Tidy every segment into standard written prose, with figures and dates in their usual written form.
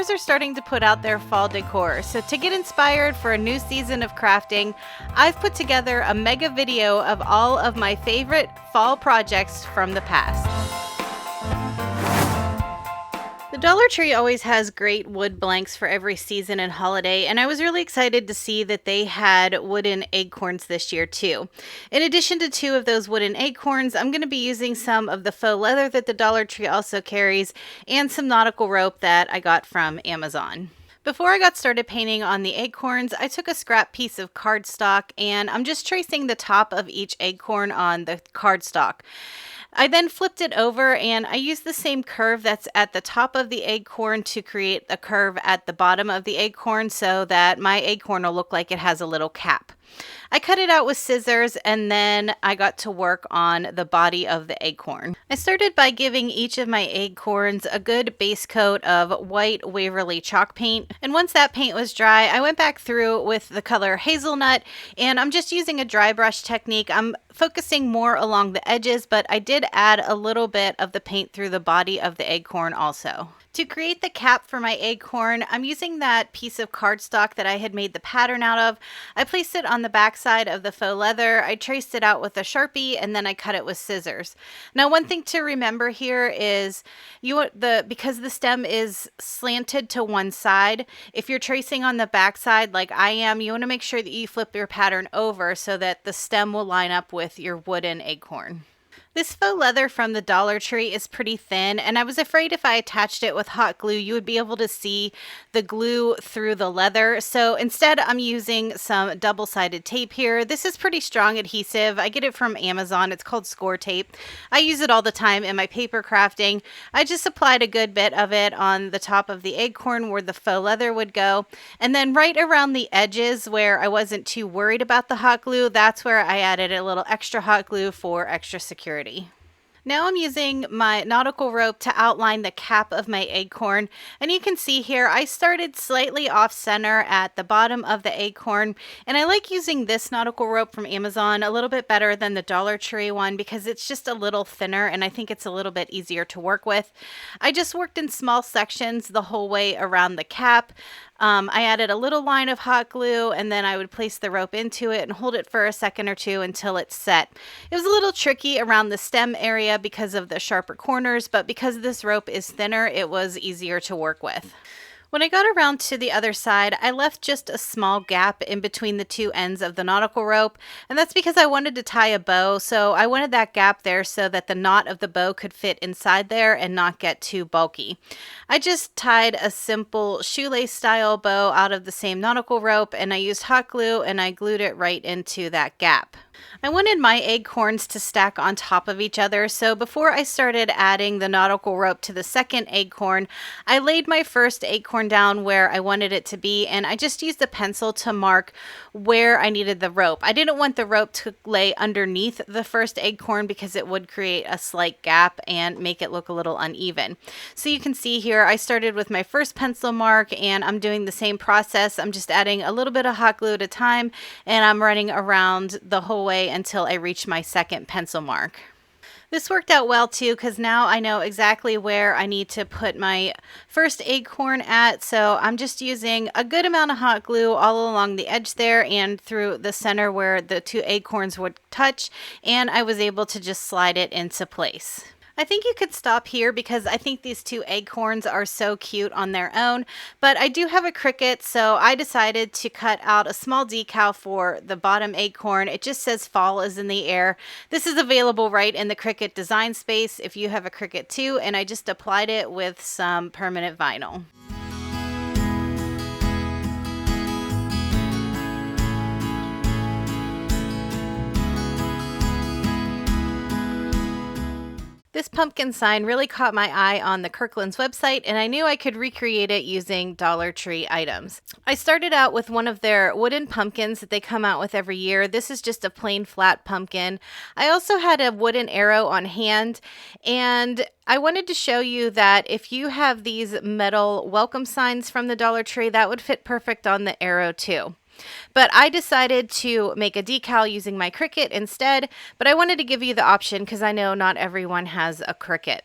stores are starting to put out their fall decor, so to get inspired for a new season of crafting, I've put together a mega video of all of my favorite fall projects from the past. The Dollar Tree always has great wood blanks for every season and holiday, and I was really excited to see that they had wooden acorns this year too. In addition to 2 of those wooden acorns, I'm going to be using some of the faux leather that the Dollar Tree also carries and some nautical rope that I got from Amazon. Before I got started painting on the acorns, I took a scrap piece of cardstock and I'm just tracing the top of each acorn on the cardstock. I then flipped it over and I used the same curve that's at the top of the acorn to create a curve at the bottom of the acorn so that my acorn will look like it has a little cap. I cut it out with scissors and then I got to work on the body of the acorn. I started by giving each of my acorns a good base coat of white Waverly chalk paint, and once that paint was dry, I went back through with the color hazelnut, and I'm just using a dry brush technique. I'm focusing more along the edges, but I did add a little bit of the paint through the body of the acorn also. To create the cap for my acorn, I'm using that piece of cardstock that I had made the pattern out of. I placed it on the back side of the faux leather. I traced it out with a Sharpie and then I cut it with scissors. Now, one thing to remember here is because the stem is slanted to one side, if you're tracing on the back side like I am, you want to make sure that you flip your pattern over so that the stem will line up with your wooden acorn. This faux leather from the Dollar Tree is pretty thin, and I was afraid if I attached it with hot glue, you would be able to see the glue through the leather. So instead, I'm using some double-sided tape here. This is pretty strong adhesive. I get it from Amazon. It's called Score Tape. I use it all the time in my paper crafting. I just applied a good bit of it on the top of the acorn where the faux leather would go. And then right around the edges where I wasn't too worried about the hot glue, that's where I added a little extra hot glue for extra security. Now I'm using my nautical rope to outline the cap of my acorn, and you can see here I started slightly off center at the bottom of the acorn, and I like using this nautical rope from Amazon a little bit better than the Dollar Tree one because it's just a little thinner and I think it's a little bit easier to work with. I just worked in small sections the whole way around the cap. I added a little line of hot glue and then I would place the rope into it and hold it for a second or two until it's set. It was a little tricky around the stem area because of the sharper corners, but because this rope is thinner, it was easier to work with. When I got around to the other side, I left just a small gap in between the 2 ends of the nautical rope, and that's because I wanted to tie a bow, so I wanted that gap there so that the knot of the bow could fit inside there and not get too bulky. I just tied a simple shoelace style bow out of the same nautical rope, and I used hot glue and I glued it right into that gap. I wanted my acorns to stack on top of each other, so before I started adding the nautical rope to the second acorn, I laid my first acorn down where I wanted it to be, and I just used a pencil to mark where I needed the rope. I didn't want the rope to lay underneath the first acorn because it would create a slight gap and make it look a little uneven. So you can see here I started with my first pencil mark and I'm doing the same process. I'm just adding a little bit of hot glue at a time and I'm running around the whole way until I reach my second pencil mark. This worked out well too because now I know exactly where I need to put my first acorn at, so I'm just using a good amount of hot glue all along the edge there and through the center where the 2 acorns would touch, and I was able to just slide it into place. I think you could stop here because I think these 2 acorns are so cute on their own, but I do have a Cricut, so I decided to cut out a small decal for the bottom acorn. It just says fall is in the air. This is available right in the Cricut design space if you have a Cricut too, and I just applied it with some permanent vinyl. This pumpkin sign really caught my eye on the Kirkland's website, and I knew I could recreate it using Dollar Tree items. I started out with one of their wooden pumpkins that they come out with every year. This is just a plain flat pumpkin. I also had a wooden arrow on hand, and I wanted to show you that if you have these metal welcome signs from the Dollar Tree, that would fit perfect on the arrow too. But I decided to make a decal using my Cricut instead, but I wanted to give you the option because I know not everyone has a Cricut.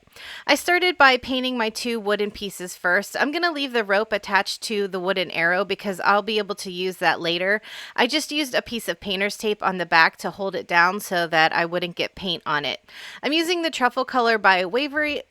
I started by painting my 2 wooden pieces first. I'm going to leave the rope attached to the wooden arrow because I'll be able to use that later. I just used a piece of painter's tape on the back to hold it down so that I wouldn't get paint on it. I'm using the truffle color by Waverly.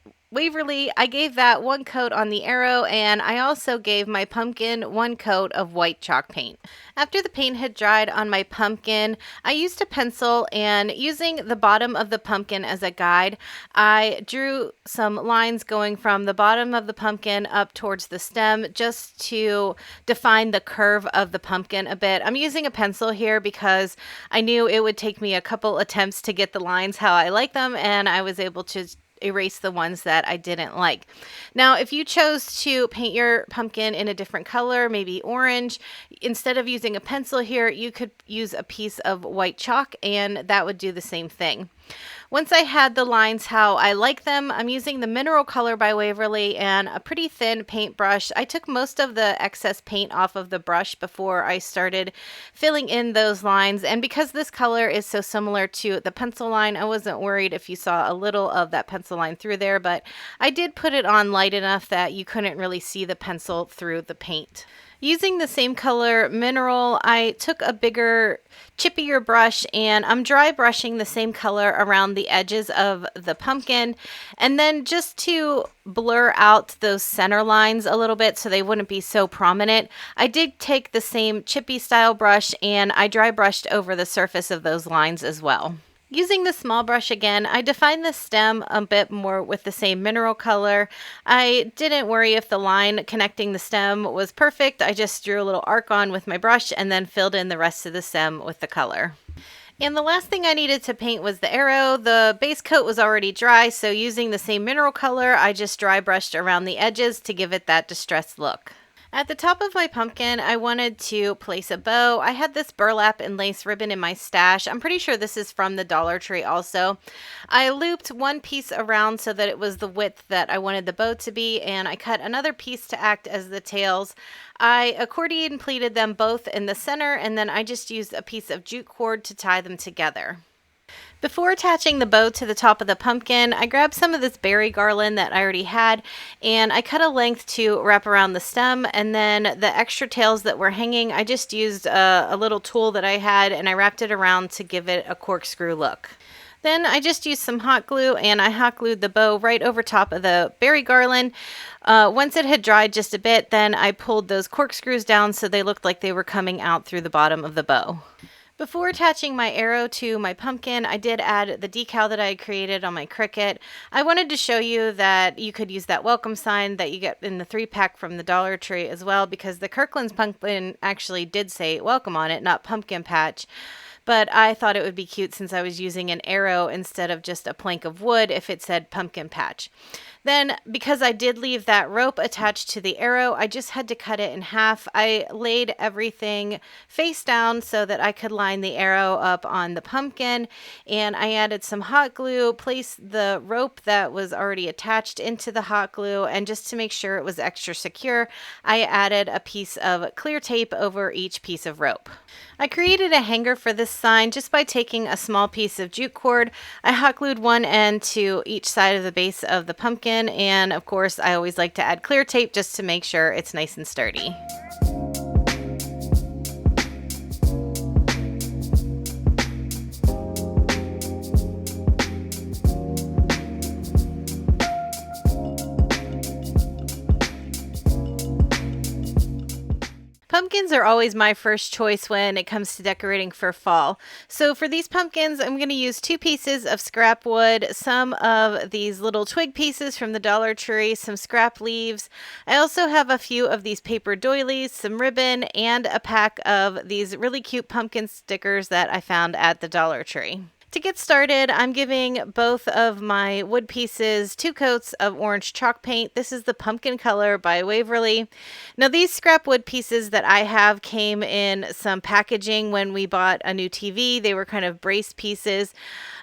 I gave that 1 coat on the arrow, and I also gave my pumpkin 1 coat of white chalk paint. After the paint had dried on my pumpkin, I used a pencil, and using the bottom of the pumpkin as a guide, I drew some lines going from the bottom of the pumpkin up towards the stem just to define the curve of the pumpkin a bit. I'm using a pencil here because I knew it would take me a couple attempts to get the lines how I like them, and I was able to erase the ones that I didn't like. Now, if you chose to paint your pumpkin in a different color, maybe orange, instead of using a pencil here, you could use a piece of white chalk and that would do the same thing. Once I had the lines how I like them, I'm using the mineral color by Waverly and a pretty thin paintbrush. I took most of the excess paint off of the brush before I started filling in those lines, and because this color is so similar to the pencil line, I wasn't worried if you saw a little of that pencil line through there, but I did put it on light enough that you couldn't really see the pencil through the paint. Using the same color mineral, I took a bigger, chippier brush and I'm dry brushing the same color around the edges of the pumpkin. And then just to blur out those center lines a little bit so they wouldn't be so prominent, I did take the same chippy style brush and I dry brushed over the surface of those lines as well. Using the small brush again, I defined the stem a bit more with the same mineral color. I didn't worry if the line connecting the stem was perfect. I just drew a little arc on with my brush and then filled in the rest of the stem with the color. And the last thing I needed to paint was the arrow. The base coat was already dry, so using the same mineral color, I just dry brushed around the edges to give it that distressed look. At the top of my pumpkin, I wanted to place a bow. I had this burlap and lace ribbon in my stash. I'm pretty sure this is from the Dollar Tree also. I looped one piece around so that it was the width that I wanted the bow to be, and I cut another piece to act as the tails. I accordion pleated them both in the center, and then I just used a piece of jute cord to tie them together. Before attaching the bow to the top of the pumpkin, I grabbed some of this berry garland that I already had and I cut a length to wrap around the stem, and then the extra tails that were hanging, I just used a little tool that I had and I wrapped it around to give it a corkscrew look. Then I just used some hot glue and I hot glued the bow right over top of the berry garland. Once it had dried just a bit, then I pulled those corkscrews down so they looked like they were coming out through the bottom of the bow. Before attaching my arrow to my pumpkin, I did add the decal that I created on my Cricut. I wanted to show you that you could use that welcome sign that you get in the 3-pack from the Dollar Tree as well, because the Kirkland's pumpkin actually did say welcome on it, not pumpkin patch. But I thought it would be cute since I was using an arrow instead of just a plank of wood if it said pumpkin patch. Then, because I did leave that rope attached to the arrow, I just had to cut it in half. I laid everything face down so that I could line the arrow up on the pumpkin, and I added some hot glue, placed the rope that was already attached into the hot glue, and just to make sure it was extra secure, I added a piece of clear tape over each piece of rope. I created a hanger for this sign just by taking a small piece of jute cord. I hot glued one end to each side of the base of the pumpkin, and of course I always like to add clear tape just to make sure it's nice and sturdy. Pumpkins are always my first choice when it comes to decorating for fall. So for these pumpkins, I'm going to use 2 pieces of scrap wood, some of these little twig pieces from the Dollar Tree, some scrap leaves. I also have a few of these paper doilies, some ribbon, and a pack of these really cute pumpkin stickers that I found at the Dollar Tree. To get started, I'm giving both of my wood pieces 2 coats of orange chalk paint. This is the Pumpkin color by Waverly. Now these scrap wood pieces that I have came in some packaging when we bought a new TV. They were kind of brace pieces.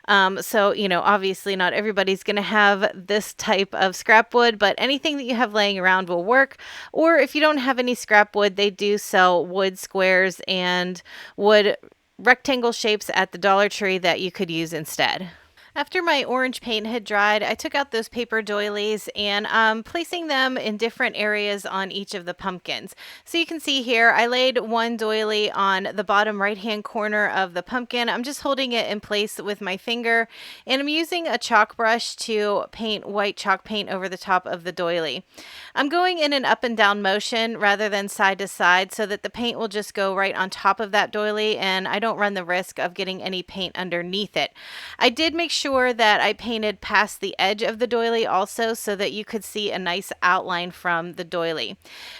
So, obviously not everybody's going to have this type of scrap wood, but anything that you have laying around will work. Or if you don't have any scrap wood, they do sell wood squares and wood rectangle shapes at the Dollar Tree that you could use instead. After my orange paint had dried, I took out those paper doilies and I'm placing them in different areas on each of the pumpkins. So you can see here, I laid one doily on the bottom right-hand corner of the pumpkin. I'm just holding it in place with my finger, and I'm using a chalk brush to paint white chalk paint over the top of the doily. I'm going in an up and down motion rather than side to side so that the paint will just go right on top of that doily and I don't run the risk of getting any paint underneath it. I did make sure that I painted past the edge of the doily also so that you could see a nice outline from the doily.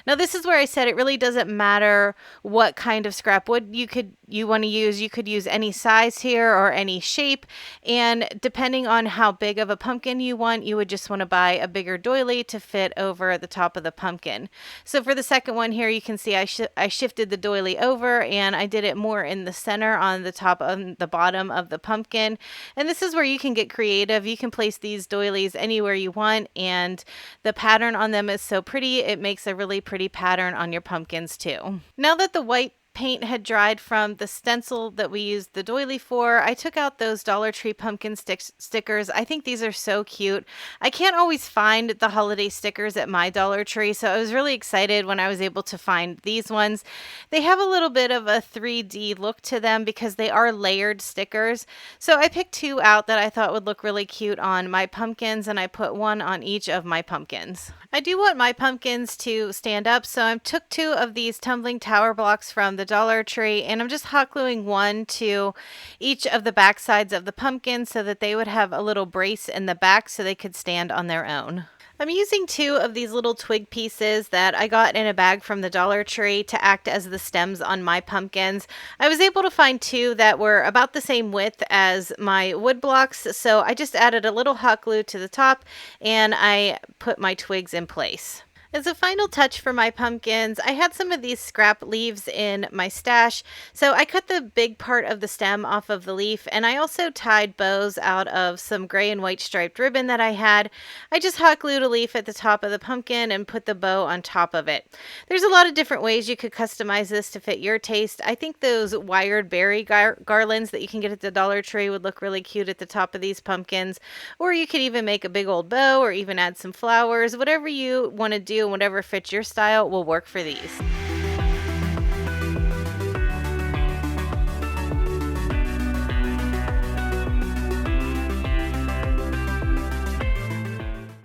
Now this is where I said it really doesn't matter what kind of scrap wood you want to use. You could use any size here or any shape, and depending on how big of a pumpkin you want, you would just want to buy a bigger doily to fit over the top of the pumpkin. So for the second one here, you can see I shifted the doily over and I did it more in the center on the top of the bottom of the pumpkin. And this is where you can get creative. You can place these doilies anywhere you want, and the pattern on them is so pretty. It makes a really pretty pattern on your pumpkins too. Now that the white paint had dried from the stencil that we used the doily for, I took out those Dollar Tree pumpkin stickers. I think these are so cute. I can't always find the holiday stickers at my Dollar Tree, so I was really excited when I was able to find these ones. They have a little bit of a 3D look to them because they are layered stickers. So I picked 2 out that I thought would look really cute on my pumpkins, and I put 1 on each of my pumpkins. I do want my pumpkins to stand up, so I took 2 of these tumbling tower blocks from the Dollar Tree, and I'm just hot gluing 1 to each of the back sides of the pumpkin so that they would have a little brace in the back so they could stand on their own. I'm using 2 of these little twig pieces that I got in a bag from the Dollar Tree to act as the stems on my pumpkins. I was able to find 2 that were about the same width as my wood blocks, so I just added a little hot glue to the top and I put my twigs in place. As a final touch for my pumpkins, I had some of these scrap leaves in my stash, so I cut the big part of the stem off of the leaf, and I also tied bows out of some gray and white striped ribbon that I had. I just hot glued a leaf at the top of the pumpkin and put the bow on top of it. There's a lot of different ways you could customize this to fit your taste. I think those wired berry garlands that you can get at the Dollar Tree would look really cute at the top of these pumpkins, or you could even make a big old bow or even add some flowers. Whatever you want to do and whatever fits your style will work for these.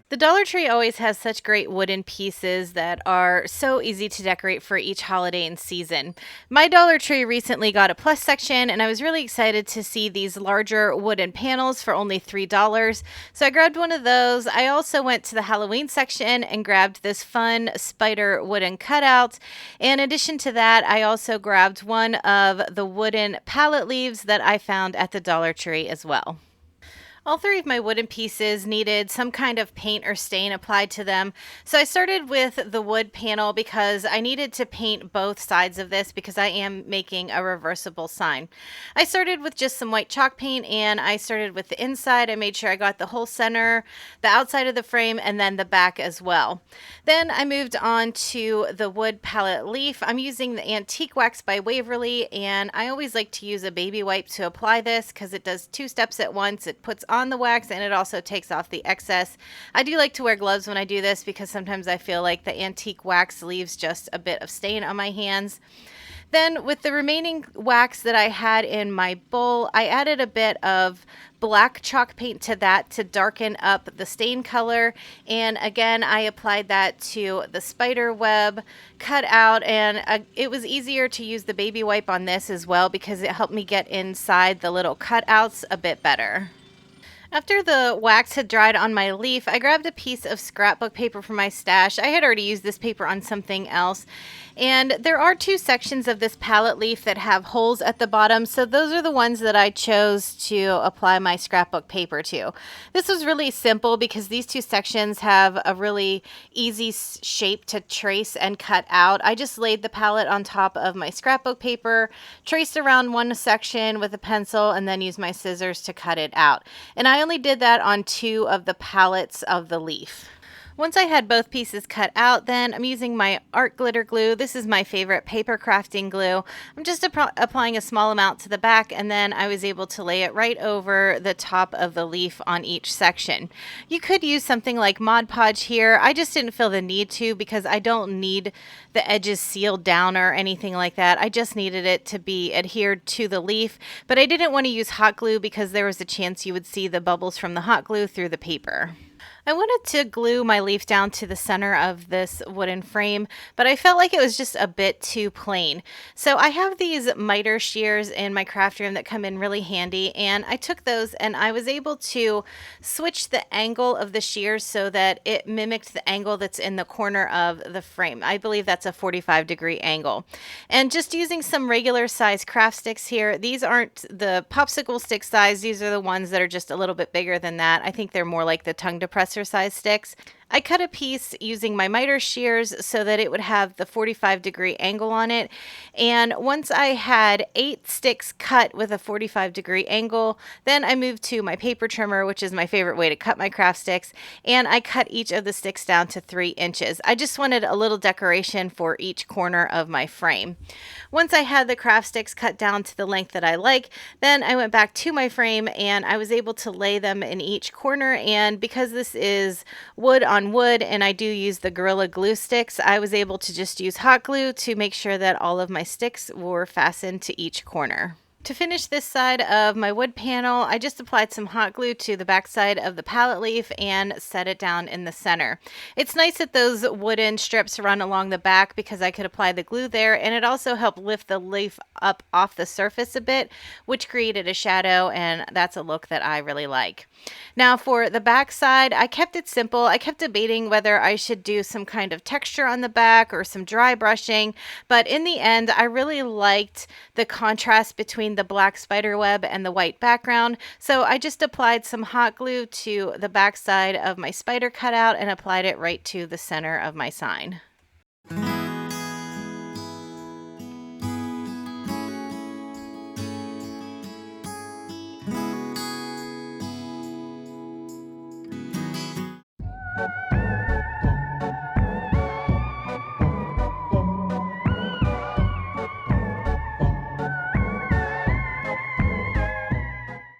The Dollar Tree always has such great wooden pieces that are so easy to decorate for each holiday and season. My Dollar Tree recently got a plus section, and I was really excited to see these larger wooden panels for only $3. So I grabbed one of those. I also went to the Halloween section and grabbed this fun spider wooden cutout. In addition to that, I also grabbed one of the wooden palette leaves that I found at the Dollar Tree as well. All 3 of my wooden pieces needed some kind of paint or stain applied to them. So I started with the wood panel because I needed to paint both sides of this because I am making a reversible sign. I started with just some white chalk paint, and I started with the inside. I made sure I got the whole center, the outside of the frame, and then the back as well. Then I moved on to the wood palette leaf. I'm using the Antique Wax by Waverly, and I always like to use a baby wipe to apply this because it does 2 steps at once. It puts on the wax and it also takes off the excess. I do like to wear gloves when I do this because sometimes I feel like the antique wax leaves just a bit of stain on my hands. Then with the remaining wax that I had in my bowl, I added a bit of black chalk paint to that to darken up the stain color. And again, I applied that to the spider web cut out, and it was easier to use the baby wipe on this as well because it helped me get inside the little cutouts a bit better. After the wax had dried on my leaf, I grabbed a piece of scrapbook paper from my stash. I had already used this paper on something else, And there are two sections of this palette leaf that have holes at the bottom, so those are the ones that I chose to apply my scrapbook paper to. This was really simple because these two sections have a really easy shape to trace and cut out. I just laid the palette on top of my scrapbook paper, traced around one section with a pencil, and then used my scissors to cut it out. And I only did that on two of the palettes of the leaf. Once I had both pieces cut out, then I'm using my art glitter glue. This is my favorite paper crafting glue. I'm just applying a small amount to the back, and then I was able to lay it right over the top of the leaf on each section. You could use something like Mod Podge here. I just didn't feel the need to because I don't need the edges sealed down or anything like that. I just needed it to be adhered to the leaf, but I didn't want to use hot glue because there was a chance you would see the bubbles from the hot glue through the paper. I wanted to glue my leaf down to the center of this wooden frame, but I felt like it was just a bit too plain. So I have these miter shears in my craft room that come in really handy, and I took those and I was able to switch the angle of the shears so that it mimicked the angle that's in the corner of the frame. I believe that's a 45-degree angle. And just using some regular size craft sticks here, these aren't the popsicle stick size, these are the ones that are just a little bit bigger than that. I think they're more like the tongue depressor size sticks. I cut a piece using my miter shears so that it would have the 45-degree angle on it. And once I had 8 sticks cut with a 45-degree angle, then I moved to my paper trimmer, which is my favorite way to cut my craft sticks, and I cut each of the sticks down to 3 inches. I just wanted a little decoration for each corner of my frame. Once I had the craft sticks cut down to the length that I like, then I went back to my frame and I was able to lay them in each corner. And because this is wood on wood and I do use the Gorilla Glue sticks, I was able to just use hot glue to make sure that all of my sticks were fastened to each corner. To finish this side of my wood panel, I just applied some hot glue to the back side of the palette leaf and set it down in the center. It's nice that those wooden strips run along the back because I could apply the glue there, and it also helped lift the leaf up off the surface a bit, which created a shadow, and that's a look that I really like. Now for the back side, I kept it simple. I kept debating whether I should do some kind of texture on the back or some dry brushing, but in the end, I really liked the contrast between the black spider web and the white background, so I just applied some hot glue to the back side of my spider cutout and applied it right to the center of my sign.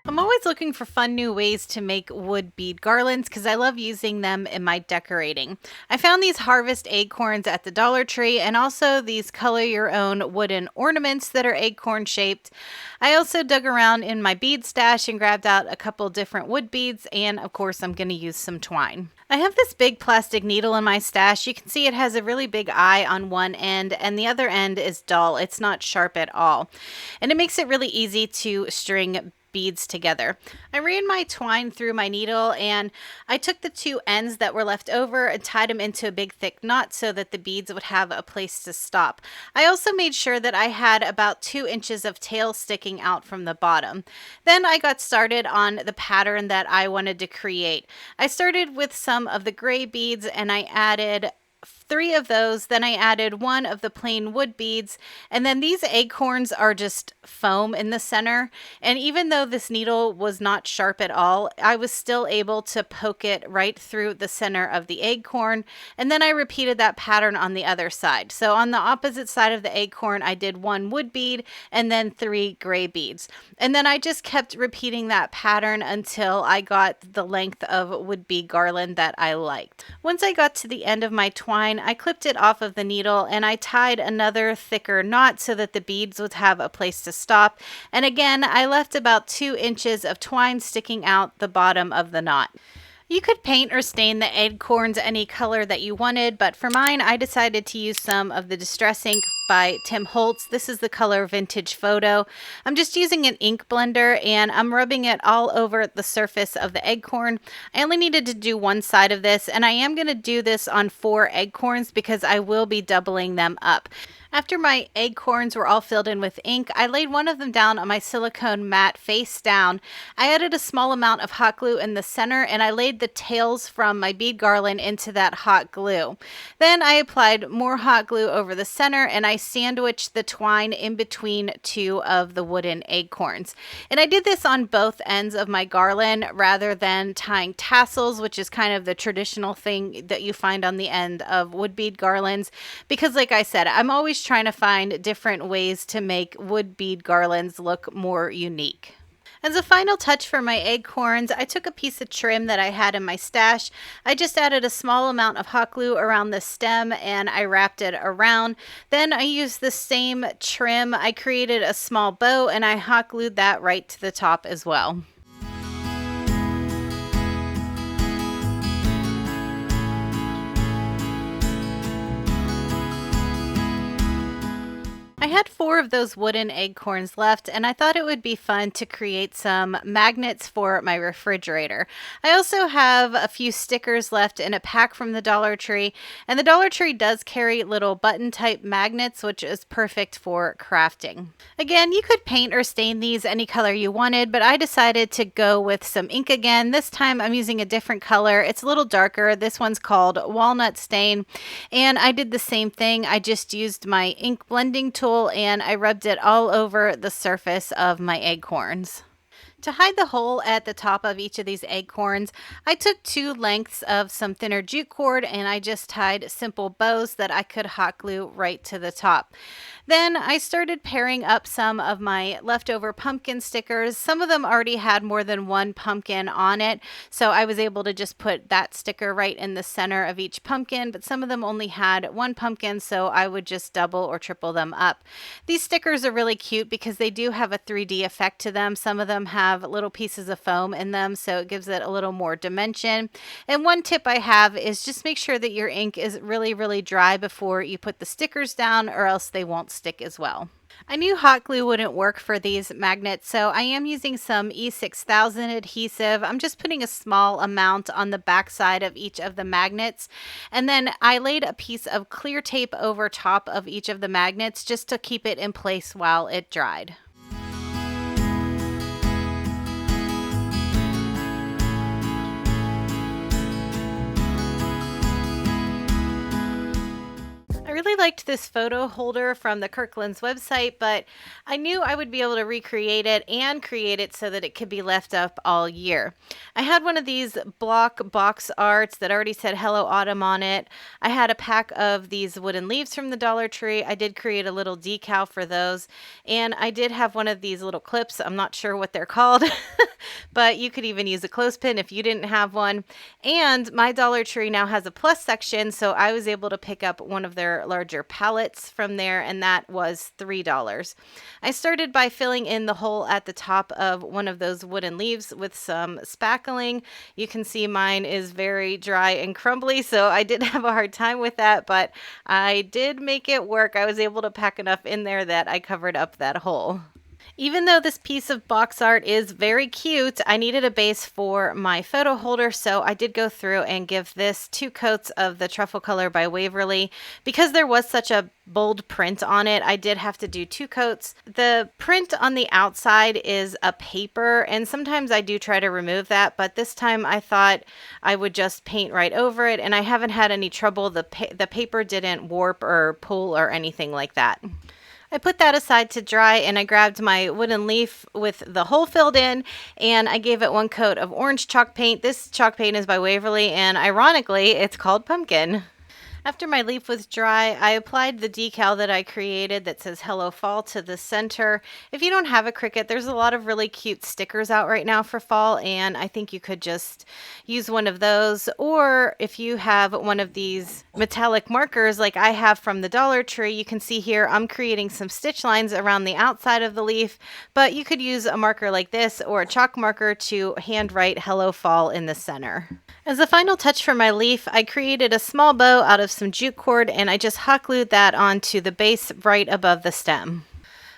I'm always looking for fun new ways to make wood bead garlands because I love using them in my decorating. I found these harvest acorns at the Dollar Tree and also these color your own wooden ornaments that are acorn shaped. I also dug around in my bead stash and grabbed out a couple different wood beads, and of course I'm going to use some twine. I have this big plastic needle in my stash. You can see it has a really big eye on one end and the other end is dull. It's not sharp at all. And it makes it really easy to string beads together. I ran my twine through my needle and I took the 2 ends that were left over and tied them into a big thick knot so that the beads would have a place to stop. I also made sure that I had about 2 inches of tail sticking out from the bottom. Then I got started on the pattern that I wanted to create. I started with some of the gray beads and I added 3 of those, then I added 1 of the plain wood beads, and then these acorns are just foam in the center, and even though this needle was not sharp at all, I was still able to poke it right through the center of the acorn, and then I repeated that pattern on the other side. So on the opposite side of the acorn, I did 1 wood bead and then 3 gray beads, and then I just kept repeating that pattern until I got the length of wood bead garland that I liked. Once I got to the end of my twine, I clipped it off of the needle and I tied another thicker knot so that the beads would have a place to stop. And again, I left about 2 inches of twine sticking out the bottom of the knot. You could paint or stain the acorns any color that you wanted, but for mine, I decided to use some of the Distress ink by Tim Holtz. This is the color Vintage Photo. I'm just using an ink blender and I'm rubbing it all over the surface of the acorn. I only needed to do one side of this, and I am going to do this on 4 acorns because I will be doubling them up. After my acorns were all filled in with ink, I laid one of them down on my silicone mat face down. I added a small amount of hot glue in the center, and I laid the tails from my bead garland into that hot glue. Then I applied more hot glue over the center, and I sandwiched the twine in between 2 of the wooden acorns. And I did this on both ends of my garland rather than tying tassels, which is kind of the traditional thing that you find on the end of wood bead garlands, because like I said, I'm always trying to find different ways to make wood bead garlands look more unique. As a final touch for my acorns, I took a piece of trim that I had in my stash. I just added a small amount of hot glue around the stem and I wrapped it around. Then I used the same trim. I created a small bow and I hot glued that right to the top as well. I had 4 of those wooden acorns left, and I thought it would be fun to create some magnets for my refrigerator. I also have a few stickers left in a pack from the Dollar Tree, and the Dollar Tree does carry little button type magnets, which is perfect for crafting. Again, you could paint or stain these any color you wanted, but I decided to go with some ink again. This time I'm using a different color. It's a little darker. This one's called Walnut Stain, and I did the same thing. I just used my ink blending tool and I rubbed it all over the surface of my acorns. To hide the hole at the top of each of these acorns, I took 2 lengths of some thinner jute cord and I just tied simple bows that I could hot glue right to the top. Then I started pairing up some of my leftover pumpkin stickers. Some of them already had more than one pumpkin on it, so I was able to just put that sticker right in the center of each pumpkin, but some of them only had one pumpkin, so I would just double or triple them up. These stickers are really cute because they do have a 3D effect to them. Some of them have little pieces of foam in them, so it gives it a little more dimension. And one tip I have is just make sure that your ink is really dry before you put the stickers down, or else they won't stick as well. I knew hot glue wouldn't work for these magnets, so I am using some E6000 adhesive. I'm just putting a small amount on the back side of each of the magnets, and then I laid a piece of clear tape over top of each of the magnets just to keep it in place while it dried. I really liked this photo holder from the Kirkland's website, but I knew I would be able to recreate it and create it so that it could be left up all year. I had one of these block box arts that already said Hello Autumn on it. I had a pack of these wooden leaves from the Dollar Tree. I did create a little decal for those, and I did have one of these little clips. I'm not sure what they're called, but you could even use a clothespin if you didn't have one. And my Dollar Tree now has a plus section, so I was able to pick up one of their larger pallets from there, and that was $3. I started by filling in the hole at the top of one of those wooden leaves with some spackling. You can see mine is very dry and crumbly, so I did have a hard time with that, but I did make it work. I was able to pack enough in there that I covered up that hole. Even though this piece of box art is very cute, I needed a base for my photo holder, so I did go through and give this 2 coats of the Truffle Color by Waverly. Because there was such a bold print on it, I did have to do 2 coats. The print on the outside is a paper, and sometimes I do try to remove that, but this time I thought I would just paint right over it, and I haven't had any trouble. The paper didn't warp or pull or anything like that. I put that aside to dry, and I grabbed my wooden leaf with the hole filled in, and I gave it 1 coat of orange chalk paint. This chalk paint is by Waverly, and ironically, it's called Pumpkin. After my leaf was dry, I applied the decal that I created that says Hello Fall to the center. If you don't have a Cricut, there's a lot of really cute stickers out right now for fall, and I think you could just use one of those. Or if you have one of these metallic markers like I have from the Dollar Tree, you can see here I'm creating some stitch lines around the outside of the leaf, but you could use a marker like this or a chalk marker to handwrite Hello Fall in the center. As a final touch for my leaf, I created a small bow out of some jute cord and I just hot glued that onto the base right above the stem.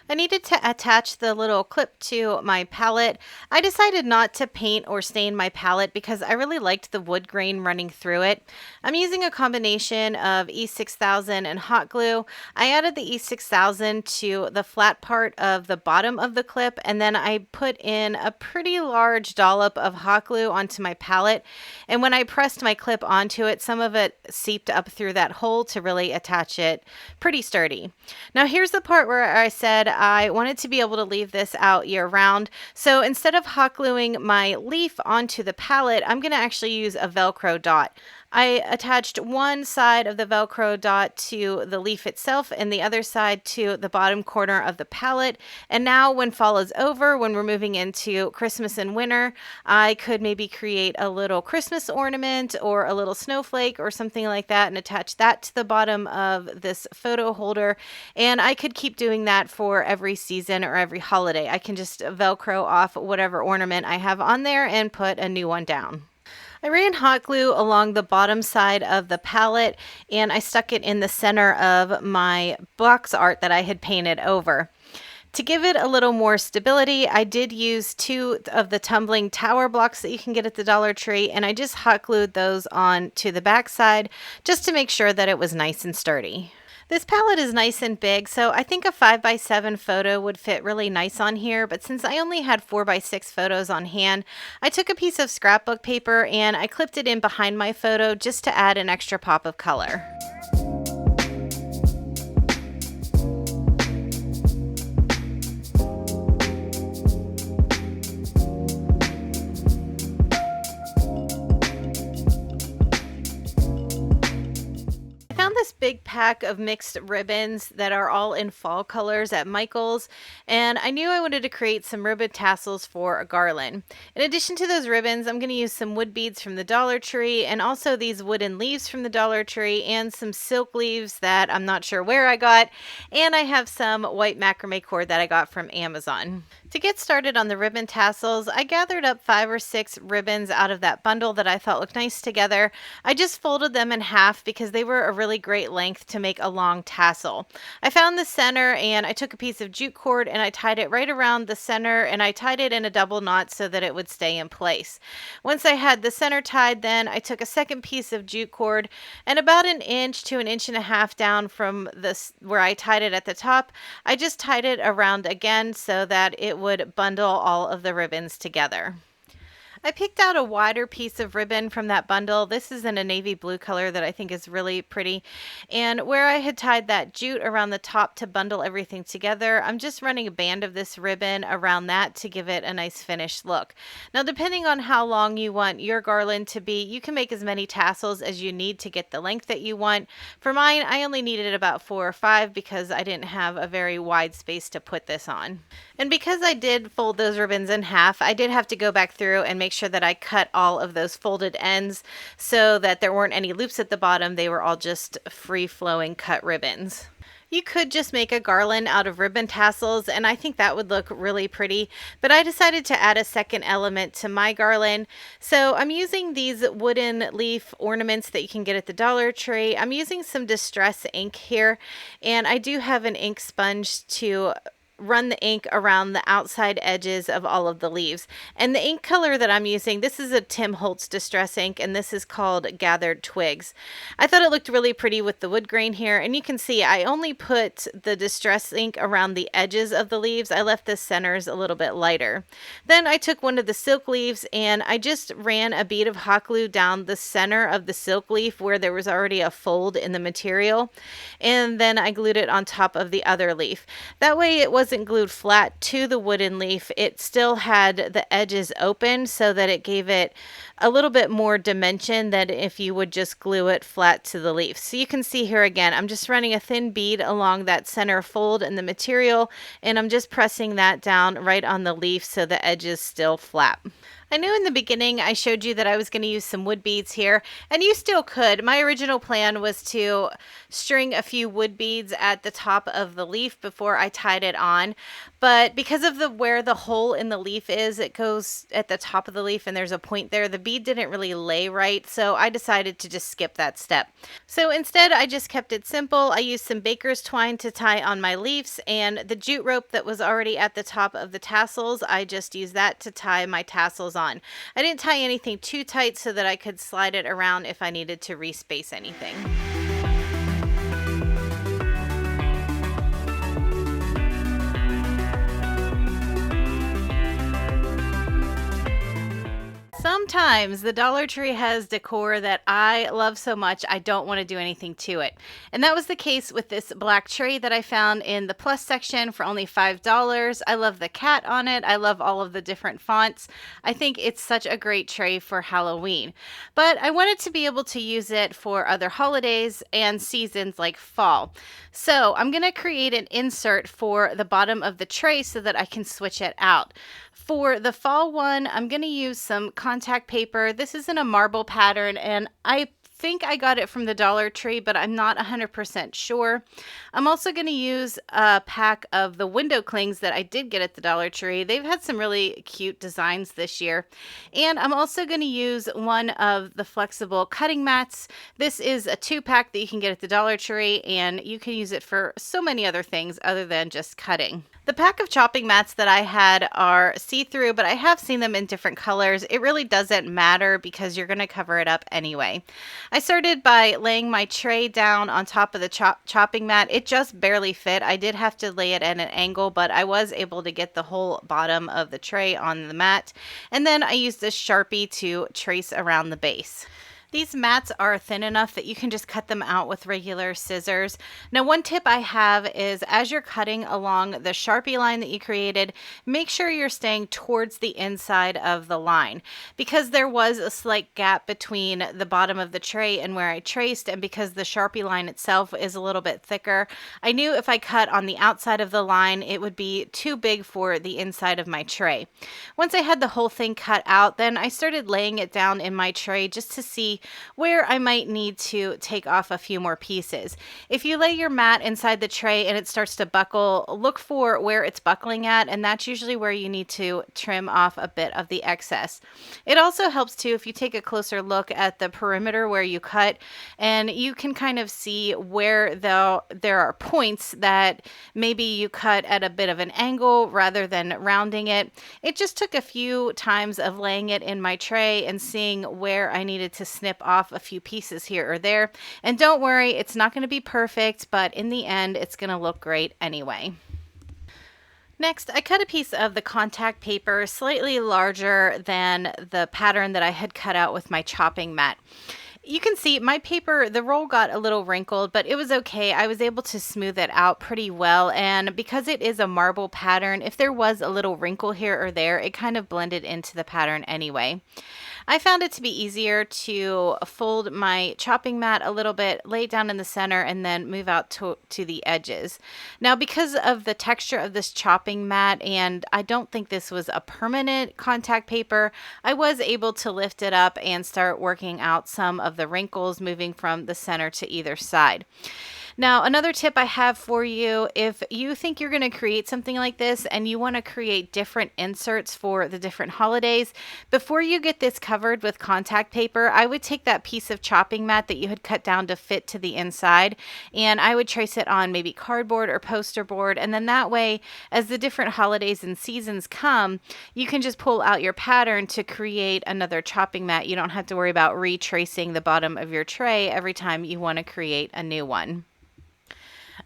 I needed to attach the little clip to my palette. I decided not to paint or stain my palette because I really liked the wood grain running through it. I'm using a combination of E6000 and hot glue. I added the E6000 to the flat part of the bottom of the clip, and then I put in a pretty large dollop of hot glue onto my palette. And when I pressed my clip onto it, some of it seeped up through that hole to really attach it pretty sturdy. Now here's the part where I said I wanted to be able to leave this out year round. So instead of hot gluing my leaf onto the palette, I'm going to actually use a Velcro dot. I attached one side of the Velcro dot to the leaf itself and the other side to the bottom corner of the palette. And now when fall is over, when we're moving into Christmas and winter, I could maybe create a little Christmas ornament or a little snowflake or something like that and attach that to the bottom of this photo holder. And I could keep doing that for every season or every holiday. I can just Velcro off whatever ornament I have on there and put a new one down. I ran hot glue along the bottom side of the palette and I stuck it in the center of my box art that I had painted over. To give it a little more stability, I did use 2 of the tumbling tower blocks that you can get at the Dollar Tree, and I just hot glued those on to the back side just to make sure that it was nice and sturdy. This palette is nice and big, so I think a 5x7 photo would fit really nice on here, but since I only had 4x6 photos on hand, I took a piece of scrapbook paper and I clipped it in behind my photo just to add an extra pop of color. This big pack of mixed ribbons that are all in fall colors at Michael's, and I knew I wanted to create some ribbon tassels for a garland. In addition to those ribbons, I'm going to use some wood beads from the Dollar Tree and also these wooden leaves from the Dollar Tree and some silk leaves that I'm not sure where I got, and I have some white macrame cord that I got from Amazon. To get started on the ribbon tassels, I gathered up 5 or 6 ribbons out of that bundle that I thought looked nice together. I just folded them in half because they were a really great length to make a long tassel. I found the center and I took a piece of jute cord and I tied it right around the center and I tied it in a double knot so that it would stay in place. Once I had the center tied, then I took a second piece of jute cord and about 1 inch to 1.5 inches down from this where I tied it at the top, I just tied it around again so that it would bundle all of the ribbons together. I picked out a wider piece of ribbon from that bundle. This is in a navy blue color that I think is really pretty. And where I had tied that jute around the top to bundle everything together, I'm just running a band of this ribbon around that to give it a nice finished look. Now, depending on how long you want your garland to be, you can make as many tassels as you need to get the length that you want. For mine, I only needed about 4 or 5 because I didn't have a very wide space to put this on. And because I did fold those ribbons in half, I did have to go back through and make sure that I cut all of those folded ends so that there weren't any loops at the bottom. They were all just free-flowing cut ribbons. You could just make a garland out of ribbon tassels, and I think that would look really pretty, but I decided to add a second element to my garland. So I'm using these wooden leaf ornaments that you can get at the Dollar Tree. I'm using some distress ink here, and I do have an ink sponge to run the ink around the outside edges of all of the leaves. And the ink color that I'm using, this is a Tim Holtz Distress ink, and this is called Gathered Twigs. I thought it looked really pretty with the wood grain here, and you can see I only put the distress ink around the edges of the leaves. I left the centers a little bit lighter. Then I took one of the silk leaves and I just ran a bead of hot glue down the center of the silk leaf where there was already a fold in the material, and then I glued it on top of the other leaf. That way it wasn't glued flat to the wooden leaf. It still had the edges open so that it gave it a little bit more dimension than if you would just glue it flat to the leaf. So you can see here again, I'm just running a thin bead along that center fold in the material, and I'm just pressing that down right on the leaf so the edges still flat. I knew in the beginning I showed you that I was going to use some wood beads here, and you still could. My original plan was to string a few wood beads at the top of the leaf before I tied it on, but because of the where the hole in the leaf is, it goes at the top of the leaf and there's a point there. The bead didn't really lay right, so I decided to just skip that step. So instead, I just kept it simple. I used some baker's twine to tie on my leaves, and the jute rope that was already at the top of the tassels, I just used that to tie my tassels on. I didn't tie anything too tight so that I could slide it around if I needed to respace anything. Sometimes the Dollar Tree has decor that I love so much I don't want to do anything to it. And that was the case with this black tray that I found in the plus section for only $5. I love the cat on it. I love all of the different fonts. I think it's such a great tray for Halloween. But I wanted to be able to use it for other holidays and seasons like fall. So I'm going to create an insert for the bottom of the tray so that I can switch it out. For the fall one, I'm going to use some contact paper. This is in a marble pattern, and I think I got it from the Dollar Tree, but I'm not 100% sure. I'm also going to use a pack of the window clings that I did get at the Dollar Tree. They've had some really cute designs this year. And I'm also going to use one of the flexible cutting mats. This is a 2-pack that you can get at the Dollar Tree, and you can use it for so many other things other than just cutting. The pack of chopping mats that I had are see-through, but I have seen them in different colors. It really doesn't matter because you're going to cover it up anyway. I started by laying my tray down on top of the chopping mat. It just barely fit. I did have to lay it at an angle, but I was able to get the whole bottom of the tray on the mat. And then I used this Sharpie to trace around the base. These mats are thin enough that you can just cut them out with regular scissors. Now, one tip I have is as you're cutting along the Sharpie line that you created, make sure you're staying towards the inside of the line. Because there was a slight gap between the bottom of the tray and where I traced, and because the Sharpie line itself is a little bit thicker, I knew if I cut on the outside of the line, it would be too big for the inside of my tray. Once I had the whole thing cut out, then I started laying it down in my tray just to see where I might need to take off a few more pieces. If you lay your mat inside the tray and it starts to buckle, look for where it's buckling at, and that's usually where you need to trim off a bit of the excess. It also helps too if you take a closer look at the perimeter where you cut, and you can kind of see where there are points that maybe you cut at a bit of an angle rather than rounding it. It just took a few times of laying it in my tray and seeing where I needed to snip off a few pieces here or there. And don't worry, it's not going to be perfect, but in the end, it's going to look great anyway. Next, I cut a piece of the contact paper slightly larger than the pattern that I had cut out with my chopping mat. You can see my paper, the roll got a little wrinkled, but it was okay. I was able to smooth it out pretty well. And because it is a marble pattern, if there was a little wrinkle here or there, it kind of blended into the pattern anyway. I found it to be easier to fold my chopping mat a little bit, lay it down in the center, and then move out to the edges. Now, because of the texture of this chopping mat, and I don't think this was a permanent contact paper, I was able to lift it up and start working out some of the wrinkles moving from the center to either side. Now, another tip I have for you, if you think you're going to create something like this and you want to create different inserts for the different holidays, before you get this covered with contact paper, I would take that piece of chopping mat that you had cut down to fit to the inside, and I would trace it on maybe cardboard or poster board, and then that way, as the different holidays and seasons come, you can just pull out your pattern to create another chopping mat. You don't have to worry about retracing the bottom of your tray every time you want to create a new one.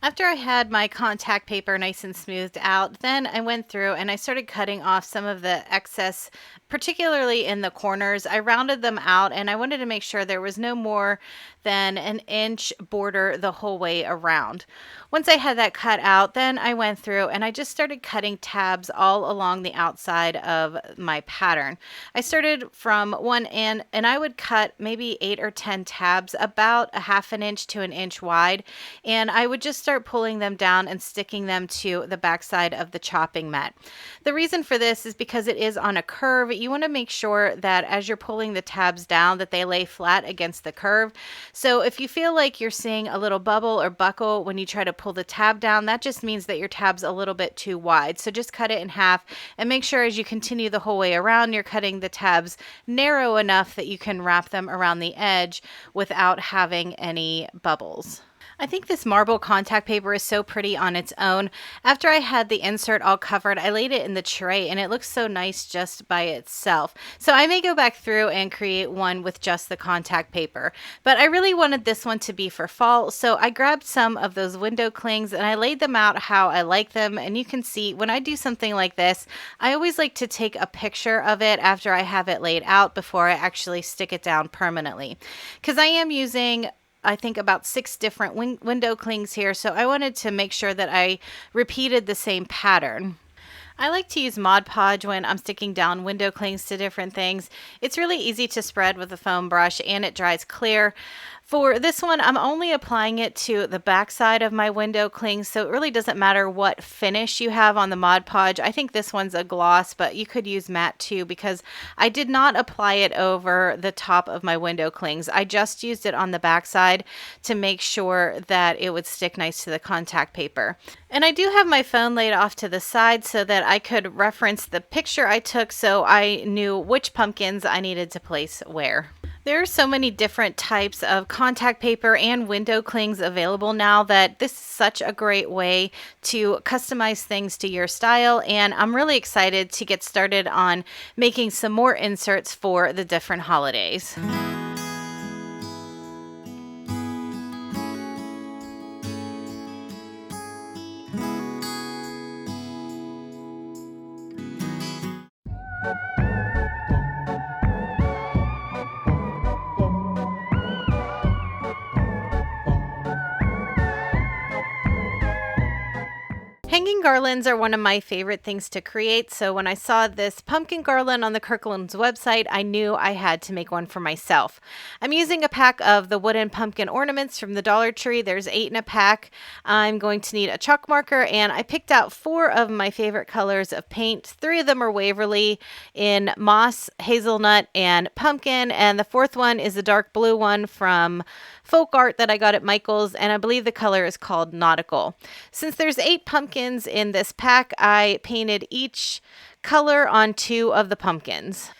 After I had my contact paper nice and smoothed out, then I went through and I started cutting off some of the excess, particularly in the corners. I rounded them out and I wanted to make sure there was no more than an inch border the whole way around. Once I had that cut out, then I went through and I just started cutting tabs all along the outside of my pattern. I started from one end and I would cut maybe 8 or 10 tabs about a half an inch to an inch wide, and I would just start pulling them down and sticking them to the backside of the chopping mat. The reason for this is because it is on a curve. you want to make sure that as you're pulling the tabs down that they lay flat against the curve. So if you feel like you're seeing a little bubble or buckle when you try to pull the tab down, that just means that your tab's a little bit too wide. So just cut it in half and make sure as you continue the whole way around, you're cutting the tabs narrow enough that you can wrap them around the edge without having any bubbles. I think this marble contact paper is so pretty on its own. After I had the insert all covered, I laid it in the tray and it looks so nice just by itself. So I may go back through and create one with just the contact paper. But I really wanted this one to be for fall, so I grabbed some of those window clings and I laid them out how I like them. And you can see when I do something like this, I always like to take a picture of it after I have it laid out before I actually stick it down permanently. Because I am using I think about 6 different window clings here, so I wanted to make sure that I repeated the same pattern. I like to use Mod Podge when I'm sticking down window clings to different things. It's really easy to spread with a foam brush and it dries clear. For this one, I'm only applying it to the back side of my window clings, so it really doesn't matter what finish you have on the Mod Podge. I think this one's a gloss, but you could use matte too because I did not apply it over the top of my window clings. I just used it on the back side to make sure that it would stick nice to the contact paper. And I do have my phone laid off to the side so that I could reference the picture I took so I knew which pumpkins I needed to place where. There are so many different types of contact paper and window clings available now that this is such a great way to customize things to your style, and I'm really excited to get started on making some more inserts for the different holidays. Hanging garlands are one of my favorite things to create, so when I saw this pumpkin garland on the Kirkland's website, I knew I had to make one for myself. I'm using a pack of the wooden pumpkin ornaments from the Dollar Tree. There's 8 in a pack. I'm going to need a chalk marker, and I picked out 4 of my favorite colors of paint. 3 of them are Waverly in moss, hazelnut, and pumpkin, and the 4th one is the dark blue one from Folk Art that I got at Michael's, and I believe the color is called Nautical. Since there's 8 pumpkins in this pack, I painted each color on 2 of the pumpkins.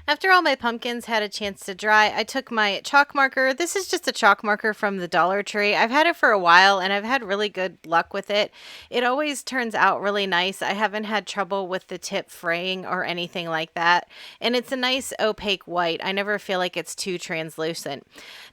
After all my pumpkins had a chance to dry, I took my chalk marker. This is just a chalk marker from the Dollar Tree. I've had it for a while and I've had really good luck with it. It always turns out really nice. I haven't had trouble with the tip fraying or anything like that. And it's a nice opaque white. I never feel like it's too translucent.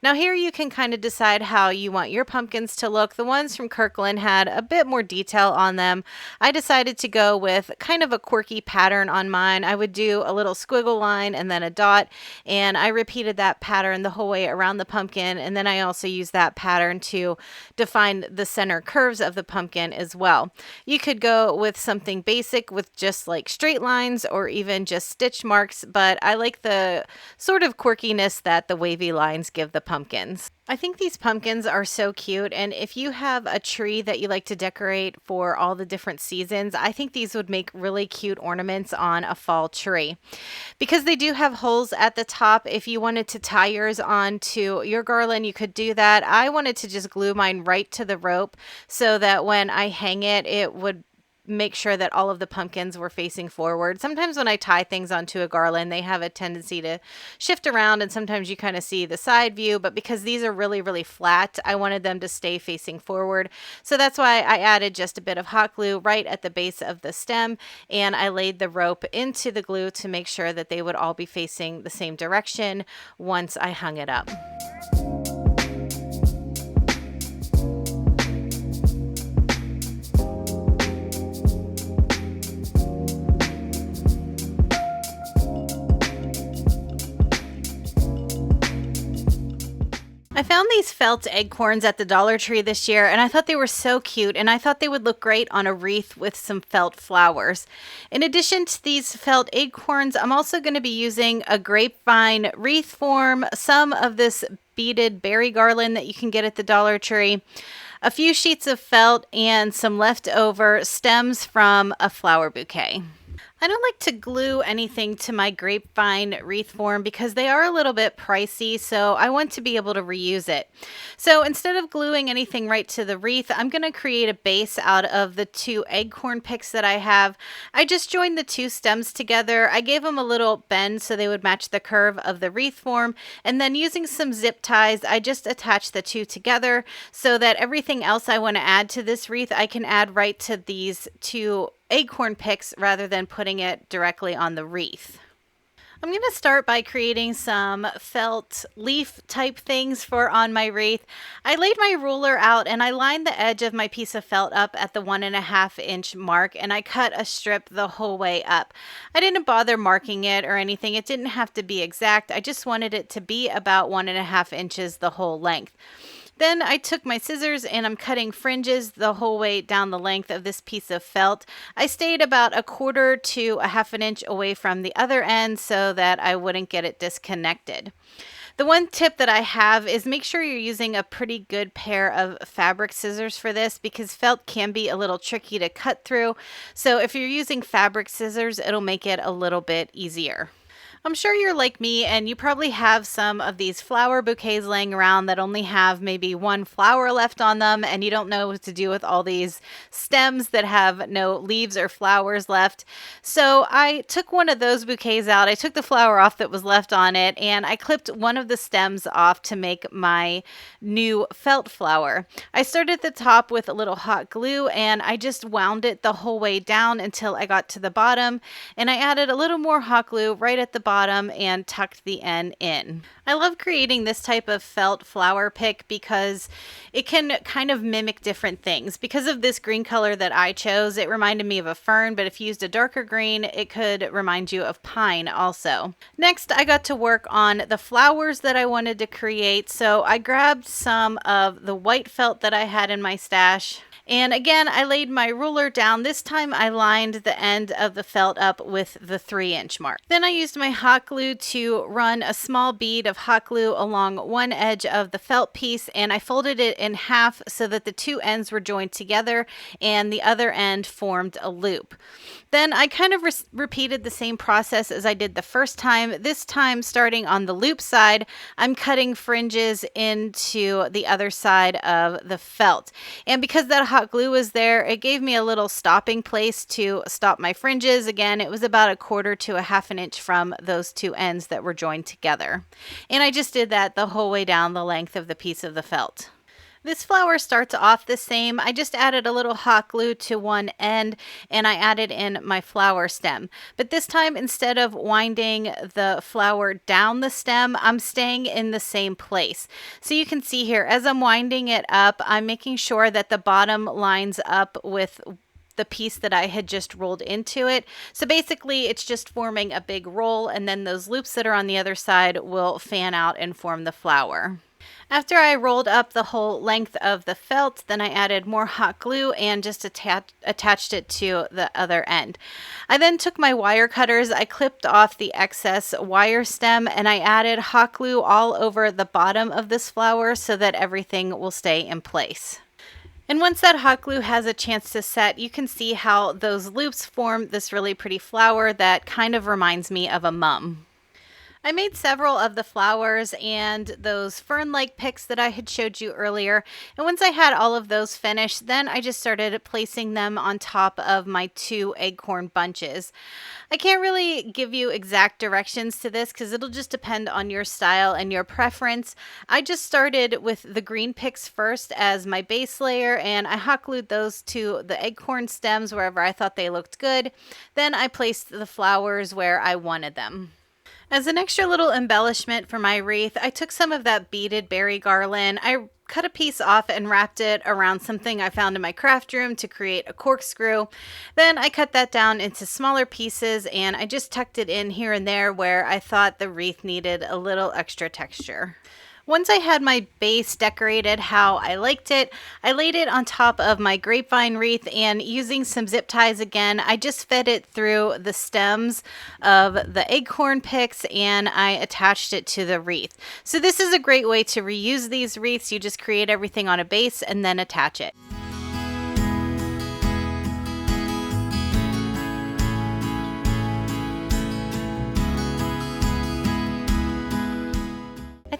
Now here you can kind of decide how you want your pumpkins to look. The ones from Kirkland had a bit more detail on them. I decided to go with kind of a quirky pattern on mine. I would do a little squiggle line and then a dot, and I repeated that pattern the whole way around the pumpkin, and then I also used that pattern to define the center curves of the pumpkin as well. You could go with something basic with just like straight lines or even just stitch marks, but I like the sort of quirkiness that the wavy lines give the pumpkins. I think these pumpkins are so cute, and if you have a tree that you like to decorate for all the different seasons, I think these would make really cute ornaments on a fall tree. Because they do have holes at the top, if you wanted to tie yours onto your garland, you could do that. I wanted to just glue mine right to the rope so that when I hang it, it would make sure that all of the pumpkins were facing forward. Sometimes when I tie things onto a garland, they have a tendency to shift around, and sometimes you kind of see the side view, but because these are really, really flat, I wanted them to stay facing forward. So that's why I added just a bit of hot glue right at the base of the stem, and I laid the rope into the glue to make sure that they would all be facing the same direction once I hung it up. I found these felt acorns at the Dollar Tree this year, and I thought they were so cute, and I thought they would look great on a wreath with some felt flowers. In addition to these felt acorns, I'm also going to be using a grapevine wreath form, some of this beaded berry garland that you can get at the Dollar Tree, a few sheets of felt, and some leftover stems from a flower bouquet. I don't like to glue anything to my Grapevine wreath form because they are a little bit pricey, so I want to be able to reuse it. So instead of gluing anything right to the wreath, I'm going to create a base out of the 2 acorn picks that I have. I just joined the 2 stems together. I gave them a little bend so they would match the curve of the wreath form, and then using some zip ties, I just attached the 2 together so that everything else I want to add to this wreath, I can add right to these 2 acorn picks rather than putting it directly on the wreath. I'm going to start by creating some felt leaf type things for on my wreath. I laid my ruler out and I lined the edge of my piece of felt up at the 1.5 inch mark, and I cut a strip the whole way up. I didn't bother marking it or anything. It didn't have to be exact. I just wanted it to be about 1.5 inches the whole length. Then I took my scissors and I'm cutting fringes the whole way down the length of this piece of felt. I stayed about 1/4 to 1/2 inch away from the other end so that I wouldn't get it disconnected. The one tip that I have is make sure you're using a pretty good pair of fabric scissors for this, because felt can be a little tricky to cut through. So if you're using fabric scissors, it'll make it a little bit easier. I'm sure you're like me and you probably have some of these flower bouquets laying around that only have maybe 1 flower left on them, and you don't know what to do with all these stems that have no leaves or flowers left. So I took one of those bouquets out. I took the flower off that was left on it, and I clipped one of the stems off to make my new felt flower. I started at the top with a little hot glue and I just wound it the whole way down until I got to the bottom, and I added a little more hot glue right at the bottom and tucked the end in. I love creating this type of felt flower pick because it can kind of mimic different things. Because of this green color that I chose, it reminded me of a fern, but if you used a darker green, it could remind you of pine also. Next, I got to work on the flowers that I wanted to create, so I grabbed some of the white felt that I had in my stash. And again, I laid my ruler down. This time I lined the end of the felt up with the 3 inch mark. Then I used my hot glue to run a small bead of hot glue along one edge of the felt piece, and I folded it in half so that the 2 ends were joined together and the other end formed a loop. Then I kind of repeated the same process as I did the first time. This time, starting on the loop side, I'm cutting fringes into the other side of the felt. And because that hot glue was there, it gave me a little stopping place to stop my fringes. Again, it was about 1/4 to 1/2 inch from those 2 ends that were joined together. And I just did that the whole way down the length of the piece of the felt. This flower starts off the same. I just added a little hot glue to one end and I added in my flower stem. But this time, instead of winding the flower down the stem, I'm staying in the same place. So you can see here, as I'm winding it up, I'm making sure that the bottom lines up with the piece that I had just rolled into it. So basically it's just forming a big roll, and then those loops that are on the other side will fan out and form the flower. After I rolled up the whole length of the felt, then I added more hot glue and just attached it to the other end. I then took my wire cutters, I clipped off the excess wire stem, and I added hot glue all over the bottom of this flower so that everything will stay in place. And once that hot glue has a chance to set, you can see how those loops form this really pretty flower that kind of reminds me of a mum. I made several of the flowers and those fern-like picks that I had showed you earlier. And once I had all of those finished, then I just started placing them on top of my 2 acorn bunches. I can't really give you exact directions to this because it'll just depend on your style and your preference. I just started with the green picks first as my base layer, and I hot glued those to the acorn stems wherever I thought they looked good. Then I placed the flowers where I wanted them. As an extra little embellishment for my wreath, I took some of that beaded berry garland. I cut a piece off and wrapped it around something I found in my craft room to create a corkscrew. Then I cut that down into smaller pieces and I just tucked it in here and there where I thought the wreath needed a little extra texture. Once I had my base decorated how I liked it, I laid it on top of my grapevine wreath, and using some zip ties again, I just fed it through the stems of the acorn picks and I attached it to the wreath. So this is a great way to reuse these wreaths. You just create everything on a base and then attach it.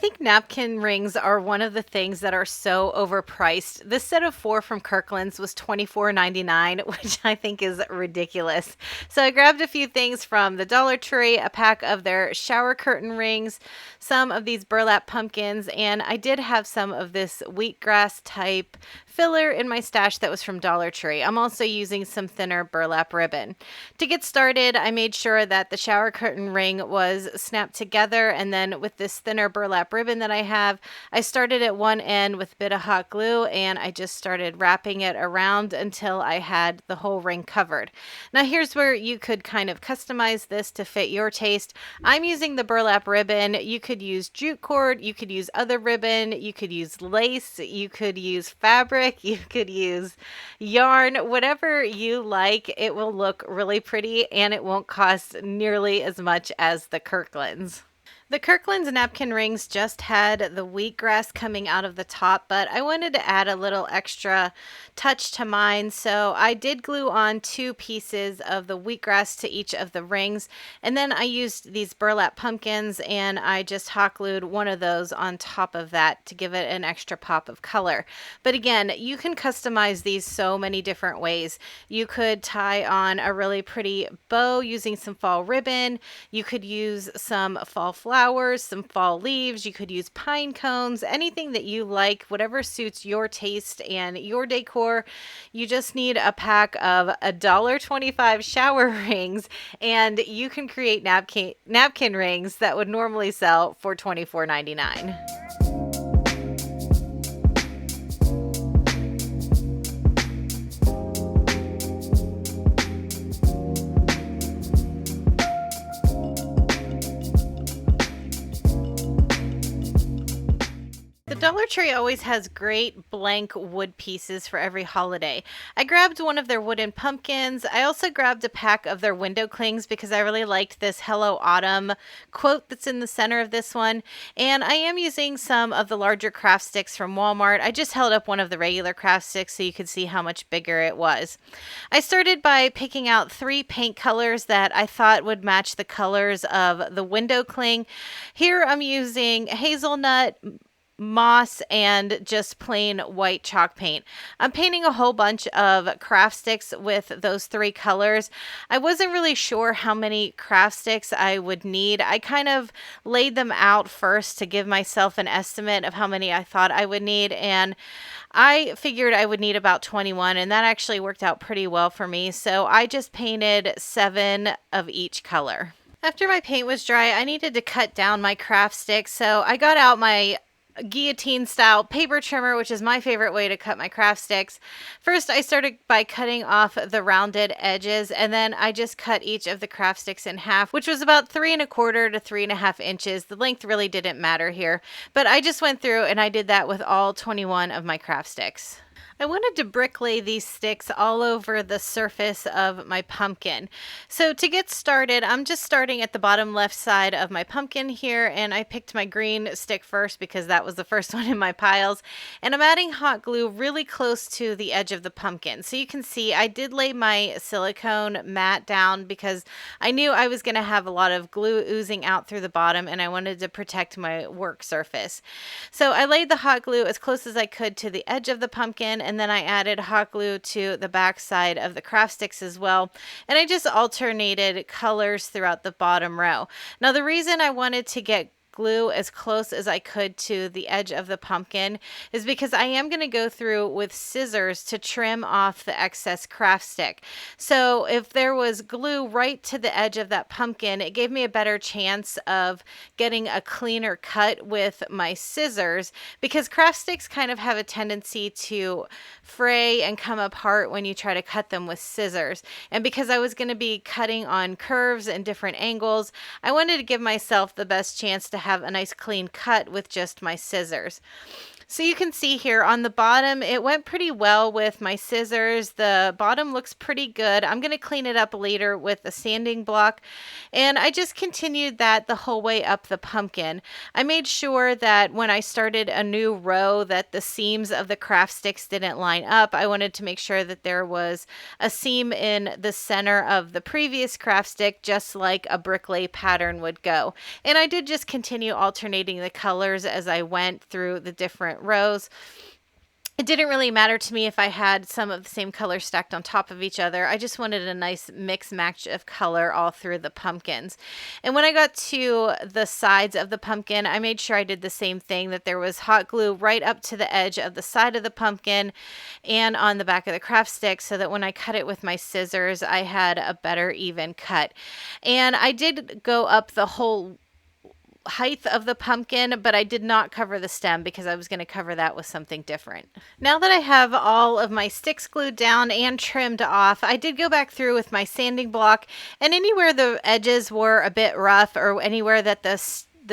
think napkin rings are one of the things that are so overpriced. This set of 4 from Kirkland's was $24.99, which I think is ridiculous. So I grabbed a few things from the Dollar Tree, a pack of their shower curtain rings, some of these burlap pumpkins, and I did have some of this wheatgrass type filler in my stash that was from Dollar Tree. I'm also using some thinner burlap ribbon. To get started, I made sure that the shower curtain ring was snapped together, and then with this thinner burlap ribbon that I have, I started at one end with a bit of hot glue and I just started wrapping it around until I had the whole ring covered. Now here's where you could kind of customize this to fit your taste. I'm using the burlap ribbon. You could use jute cord, you could use other ribbon, you could use lace, you could use fabric, you could use yarn, whatever you like. It will look really pretty and it won't cost nearly as much as the Kirkland's. The Kirkland's napkin rings just had the wheatgrass coming out of the top, but I wanted to add a little extra touch to mine, so I did glue on 2 pieces of the wheatgrass to each of the rings, and then I used these burlap pumpkins and I just hot glued one of those on top of that to give it an extra pop of color. But again, you can customize these so many different ways. You could tie on a really pretty bow using some fall ribbon. You could use some fall flowers, some fall leaves, you could use pine cones, anything that you like, whatever suits your taste and your decor. You just need a pack of $1.25 shower rings and you can create napkin rings that would normally sell for $24.99. Dollar Tree always has great blank wood pieces for every holiday. I grabbed one of their wooden pumpkins. I also grabbed a pack of their window clings because I really liked this Hello Autumn quote that's in the center of this one. And I am using some of the larger craft sticks from Walmart. I just held up one of the regular craft sticks so you could see how much bigger it was. I started by picking out 3 paint colors that I thought would match the colors of the window cling. Here I'm using hazelnut, moss, and just plain white chalk paint. I'm painting a whole bunch of craft sticks with those 3 colors. I wasn't really sure how many craft sticks I would need. I kind of laid them out first to give myself an estimate of how many I thought I would need, and I figured I would need about 21, and that actually worked out pretty well for me. So I just painted 7 of each color. After my paint was dry, I needed to cut down my craft sticks, so I got out my guillotine style paper trimmer, which is my favorite way to cut my craft sticks. First, I started by cutting off the rounded edges, and then I just cut each of the craft sticks in half, which was about 3 1/4 to 3 1/2 inches. The length really didn't matter here, but I just went through and I did that with all 21 of my craft sticks. I wanted to bricklay these sticks all over the surface of my pumpkin. So to get started, I'm just starting at the bottom left side of my pumpkin here, and I picked my green stick first because that was the first one in my piles. And I'm adding hot glue really close to the edge of the pumpkin. So you can see I did lay my silicone mat down because I knew I was going to have a lot of glue oozing out through the bottom and I wanted to protect my work surface. So I laid the hot glue as close as I could to the edge of the pumpkin, and then I added hot glue to the back side of the craft sticks as well. And I just alternated colors throughout the bottom row. Now, the reason I wanted to get glue as close as I could to the edge of the pumpkin is because I am going to go through with scissors to trim off the excess craft stick. So if there was glue right to the edge of that pumpkin, it gave me a better chance of getting a cleaner cut with my scissors, because craft sticks kind of have a tendency to fray and come apart when you try to cut them with scissors. And because I was going to be cutting on curves and different angles, I wanted to give myself the best chance to have a nice clean cut with just my scissors. So you can see here on the bottom, it went pretty well with my scissors. The bottom looks pretty good. I'm going to clean it up later with a sanding block. And I just continued that the whole way up the pumpkin. I made sure that when I started a new row that the seams of the craft sticks didn't line up. I wanted to make sure that there was a seam in the center of the previous craft stick, just like a bricklay pattern would go. And I did just continue alternating the colors as I went through the different rows. It didn't really matter to me if I had some of the same color stacked on top of each other. I just wanted a nice mix match of color all through the pumpkins. And when I got to the sides of the pumpkin, I made sure I did the same thing, that there was hot glue right up to the edge of the side of the pumpkin and on the back of the craft stick, so that when I cut it with my scissors, I had a better even cut. And I did go up the whole height of the pumpkin, but I did not cover the stem because I was going to cover that with something different. Now that I have all of my sticks glued down and trimmed off, I did go back through with my sanding block, and anywhere the edges were a bit rough or anywhere that the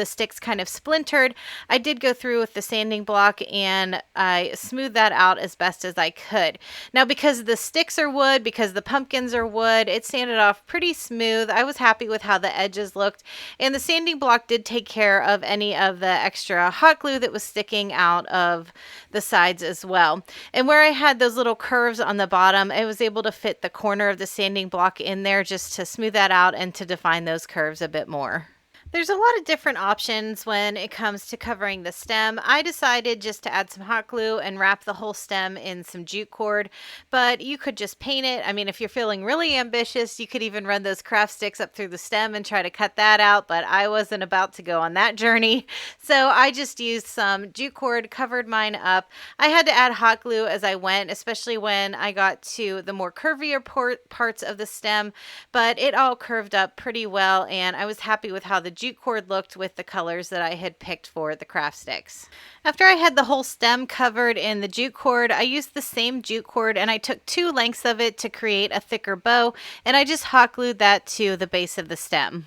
sticks kind of splintered, I did go through with the sanding block and I smoothed that out as best as I could. Now, because the sticks are wood, because the pumpkins are wood, it sanded off pretty smooth. I was happy with how the edges looked, and the sanding block did take care of any of the extra hot glue that was sticking out of the sides as well. And where I had those little curves on the bottom, I was able to fit the corner of the sanding block in there just to smooth that out and to define those curves a bit more. There's a lot of different options when it comes to covering the stem. I decided just to add some hot glue and wrap the whole stem in some jute cord, but you could just paint it. I mean, if you're feeling really ambitious, you could even run those craft sticks up through the stem and try to cut that out, but I wasn't about to go on that journey. So I just used some jute cord, covered mine up. I had to add hot glue as I went, especially when I got to the more curvier parts of the stem, but it all curved up pretty well, and I was happy with how the jute cord looked with the colors that I had picked for the craft sticks. After I had the whole stem covered in the jute cord, I used the same jute cord and I took 2 lengths of it to create a thicker bow, and I just hot glued that to the base of the stem.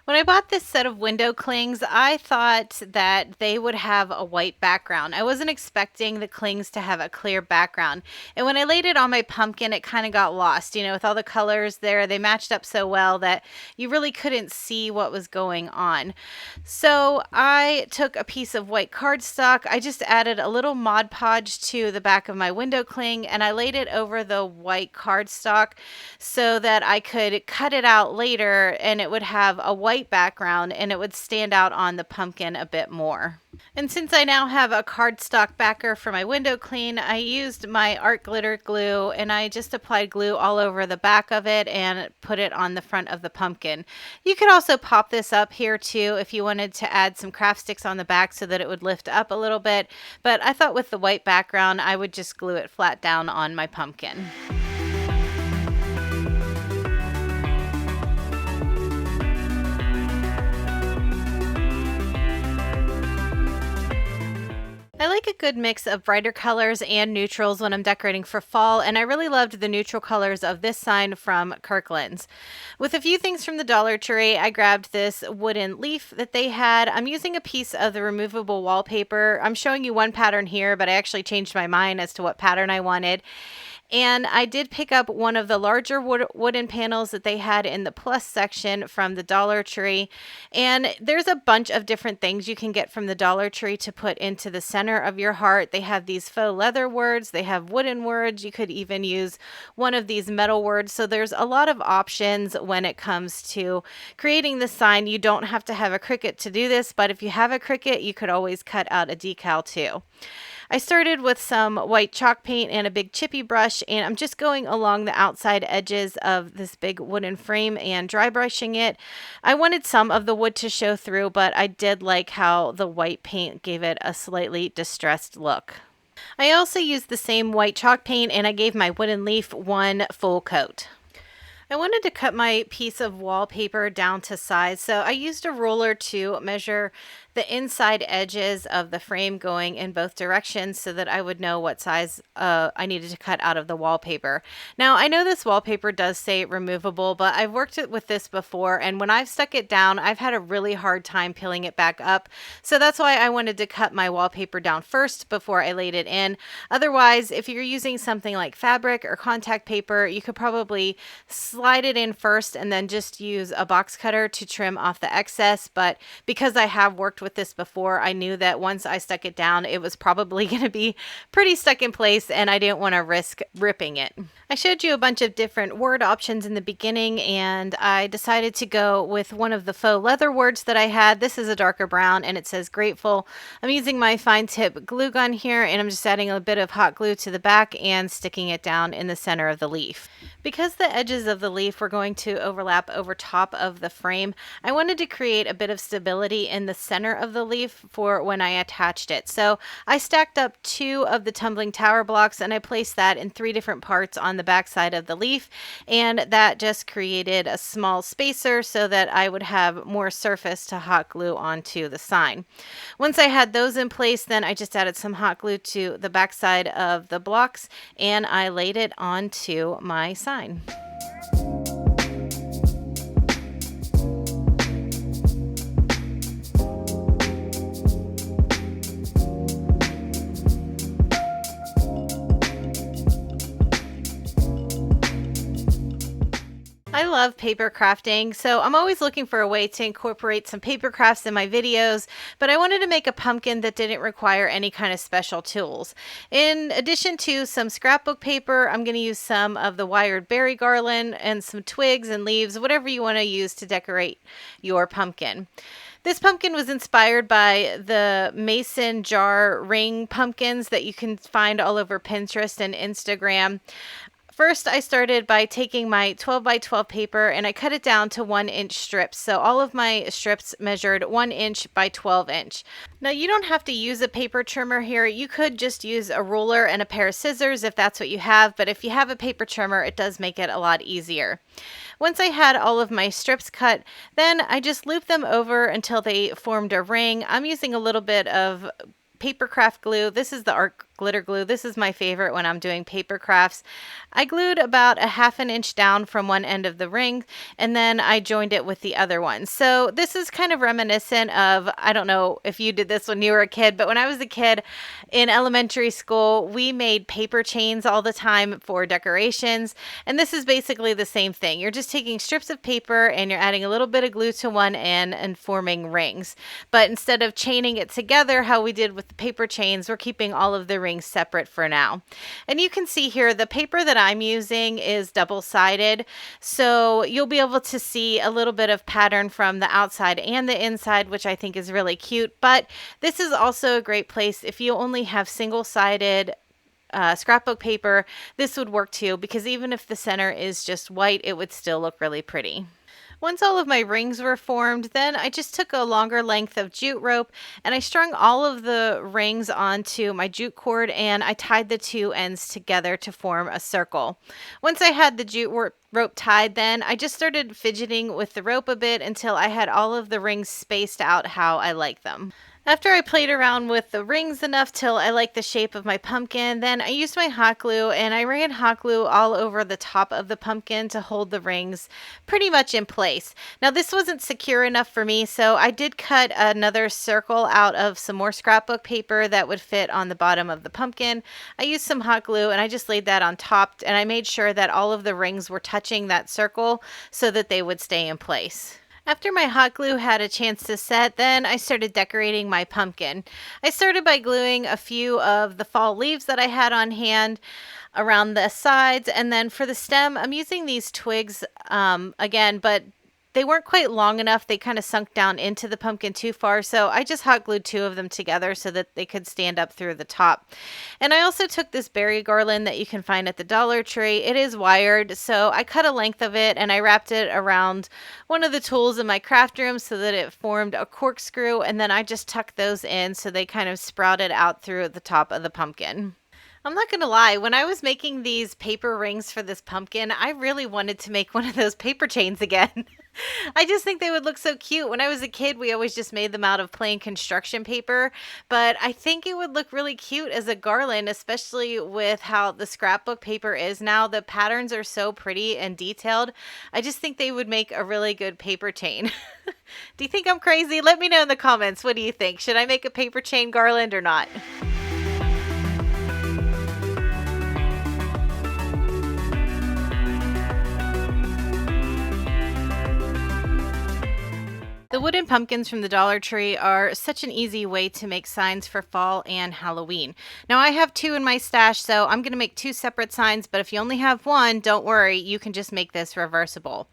When I bought this set of window clings, I thought that they would have a white background. I wasn't expecting the clings to have a clear background. And when I laid it on my pumpkin, it kind of got lost. You know, with all the colors there, they matched up so well that you really couldn't see what was going on. So I took a piece of white cardstock. I just added a little Mod Podge to the back of my window cling, and I laid it over the white cardstock so that I could cut it out later and it would have a white background and it would stand out on the pumpkin a bit more. And since I now have a cardstock backer for my window clean, I used my art glitter glue and I just applied glue all over the back of it and put it on the front of the pumpkin. You could also pop this up here too if you wanted to add some craft sticks on the back so that it would lift up a little bit, but I thought with the white background I would just glue it flat down on my pumpkin. I like a good mix of brighter colors and neutrals when I'm decorating for fall, and I really loved the neutral colors of this sign from Kirkland's. With a few things from the Dollar Tree, I grabbed this wooden leaf that they had. I'm using a piece of the removable wallpaper. I'm showing you one pattern here, but I actually changed my mind as to what pattern I wanted. And I did pick up one of the larger wooden panels that they had in the plus section from the Dollar Tree. And there's a bunch of different things you can get from the Dollar Tree to put into the center of your heart. They have these faux leather words. They have wooden words. You could even use one of these metal words. So there's a lot of options when it comes to creating the sign. You don't have to have a Cricut to do this, but if you have a Cricut, you could always cut out a decal too. I started with some white chalk paint and a big chippy brush, and I'm just going along the outside edges of this big wooden frame and dry brushing it. I wanted some of the wood to show through, but I did like how the white paint gave it a slightly distressed look. I also used the same white chalk paint and I gave my wooden leaf one full coat. I wanted to cut my piece of wallpaper down to size, so I used a ruler to measure the inside edges of the frame going in both directions so that I would know what size I needed to cut out of the wallpaper. Now, I know this wallpaper does say removable, but I've worked it with this before, and when I've stuck it down, I've had a really hard time peeling it back up. So that's why I wanted to cut my wallpaper down first before I laid it in. Otherwise, if you're using something like fabric or contact paper, you could probably slide it in first and then just use a box cutter to trim off the excess. But because I have worked with this before, I knew that once I stuck it down, it was probably going to be pretty stuck in place, and I didn't want to risk ripping it. I showed you a bunch of different word options in the beginning, and I decided to go with one of the faux leather words that I had. This is a darker brown, and it says grateful. I'm using my fine tip glue gun here, and I'm just adding a bit of hot glue to the back and sticking it down in the center of the leaf. Because the edges of the leaf were going to overlap over top of the frame, I wanted to create a bit of stability in the center of the leaf for when I attached it. So I stacked up 2 of the tumbling tower blocks, and I placed that in 3 different parts on the back side of the leaf, and that just created a small spacer so that I would have more surface to hot glue onto the sign. Once I had those in place, then I just added some hot glue to the back side of the blocks, and I laid it onto my sign. I love paper crafting, so I'm always looking for a way to incorporate some paper crafts in my videos, but I wanted to make a pumpkin that didn't require any kind of special tools. In addition to some scrapbook paper, I'm going to use some of the wired berry garland and some twigs and leaves, whatever you want to use to decorate your pumpkin. This pumpkin was inspired by the mason jar ring pumpkins that you can find all over Pinterest and Instagram. First, I started by taking my 12 by 12 paper and I cut it down to 1-inch strips. So all of my strips measured 1 inch by 12 inch. Now you don't have to use a paper trimmer here. You could just use a ruler and a pair of scissors if that's what you have. But if you have a paper trimmer, it does make it a lot easier. Once I had all of my strips cut, then I just looped them over until they formed a ring. I'm using a little bit of paper craft glue. This is the art glitter glue. This is my favorite when I'm doing paper crafts. I glued about a 1/2 inch down from one end of the ring, and then I joined it with the other one. So this is kind of reminiscent of, I don't know if you did this when you were a kid, but when I was a kid in elementary school, we made paper chains all the time for decorations. And this is basically the same thing. You're just taking strips of paper and you're adding a little bit of glue to one end and forming rings. But instead of chaining it together, how we did with the paper chains, we're keeping all of the rings separate for now. And you can see here the paper that I'm using is double-sided, so you'll be able to see a little bit of pattern from the outside and the inside, which I think is really cute. But this is also a great place if you only have single-sided scrapbook paper. This would work too, because even if the center is just white, it would still look really pretty. Once all of my rings were formed, then I just took a longer length of jute rope and I strung all of the rings onto my jute cord and I tied the 2 ends together to form a circle. Once I had the jute rope tied, then I just started fidgeting with the rope a bit until I had all of the rings spaced out how I like them. After I played around with the rings enough till I liked the shape of my pumpkin, then I used my hot glue and I ran hot glue all over the top of the pumpkin to hold the rings pretty much in place. Now this wasn't secure enough for me, so I did cut another circle out of some more scrapbook paper that would fit on the bottom of the pumpkin. I used some hot glue and I just laid that on top, and I made sure that all of the rings were touching that circle so that they would stay in place. After my hot glue had a chance to set, then I started decorating my pumpkin. I started by gluing a few of the fall leaves that I had on hand around the sides, and then for the stem, I'm using these twigs again, but they weren't quite long enough. They kind of sunk down into the pumpkin too far, so I just hot glued 2 of them together so that they could stand up through the top. And I also took this berry garland that you can find at the Dollar Tree. It is wired, so I cut a length of it and I wrapped it around one of the tools in my craft room so that it formed a corkscrew, and then I just tucked those in so they kind of sprouted out through the top of the pumpkin. I'm not going to lie, when I was making these paper rings for this pumpkin, I really wanted to make one of those paper chains again. I just think they would look so cute. When I was a kid, we always just made them out of plain construction paper, but I think it would look really cute as a garland, especially with how the scrapbook paper is now. The patterns are so pretty and detailed. I just think they would make a really good paper chain. Do you think I'm crazy? Let me know in the comments. What do you think? Should I make a paper chain garland or not? The wooden pumpkins from the Dollar Tree are such an easy way to make signs for fall and Halloween. Now I have 2 in my stash, so I'm going to make 2 separate signs, but if you only have 1, don't worry, you can just make this reversible.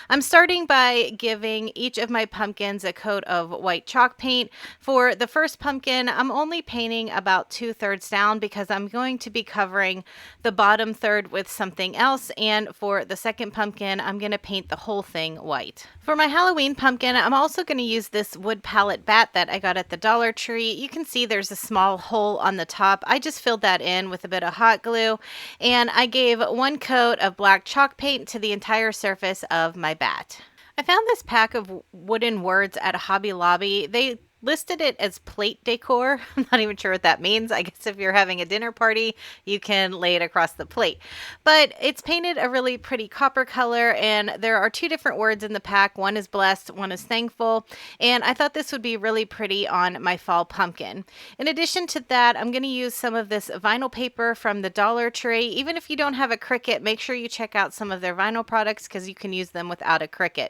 I'm starting by giving each of my pumpkins a coat of white chalk paint. For the first pumpkin, I'm only painting about 2/3 down because I'm going to be covering the bottom third with something else, and for the second pumpkin, I'm going to paint the whole thing white. For my Halloween pumpkin, I'm also going to use this wood palette bat that I got at the Dollar Tree. You can see there's a small hole on the top. I just filled that in with a bit of hot glue, and I gave 1 coat of black chalk paint to the entire surface of my bat. I found this pack of wooden words at a Hobby Lobby. They listed it as plate decor. I'm not even sure what that means. I guess if you're having a dinner party, you can lay it across the plate. But it's painted a really pretty copper color, and there are 2 different words in the pack. One is blessed, one is thankful, and I thought this would be really pretty on my fall pumpkin. In addition to that, I'm going to use some of this vinyl paper from the Dollar Tree. Even if you don't have a Cricut, make sure you check out some of their vinyl products because you can use them without a Cricut.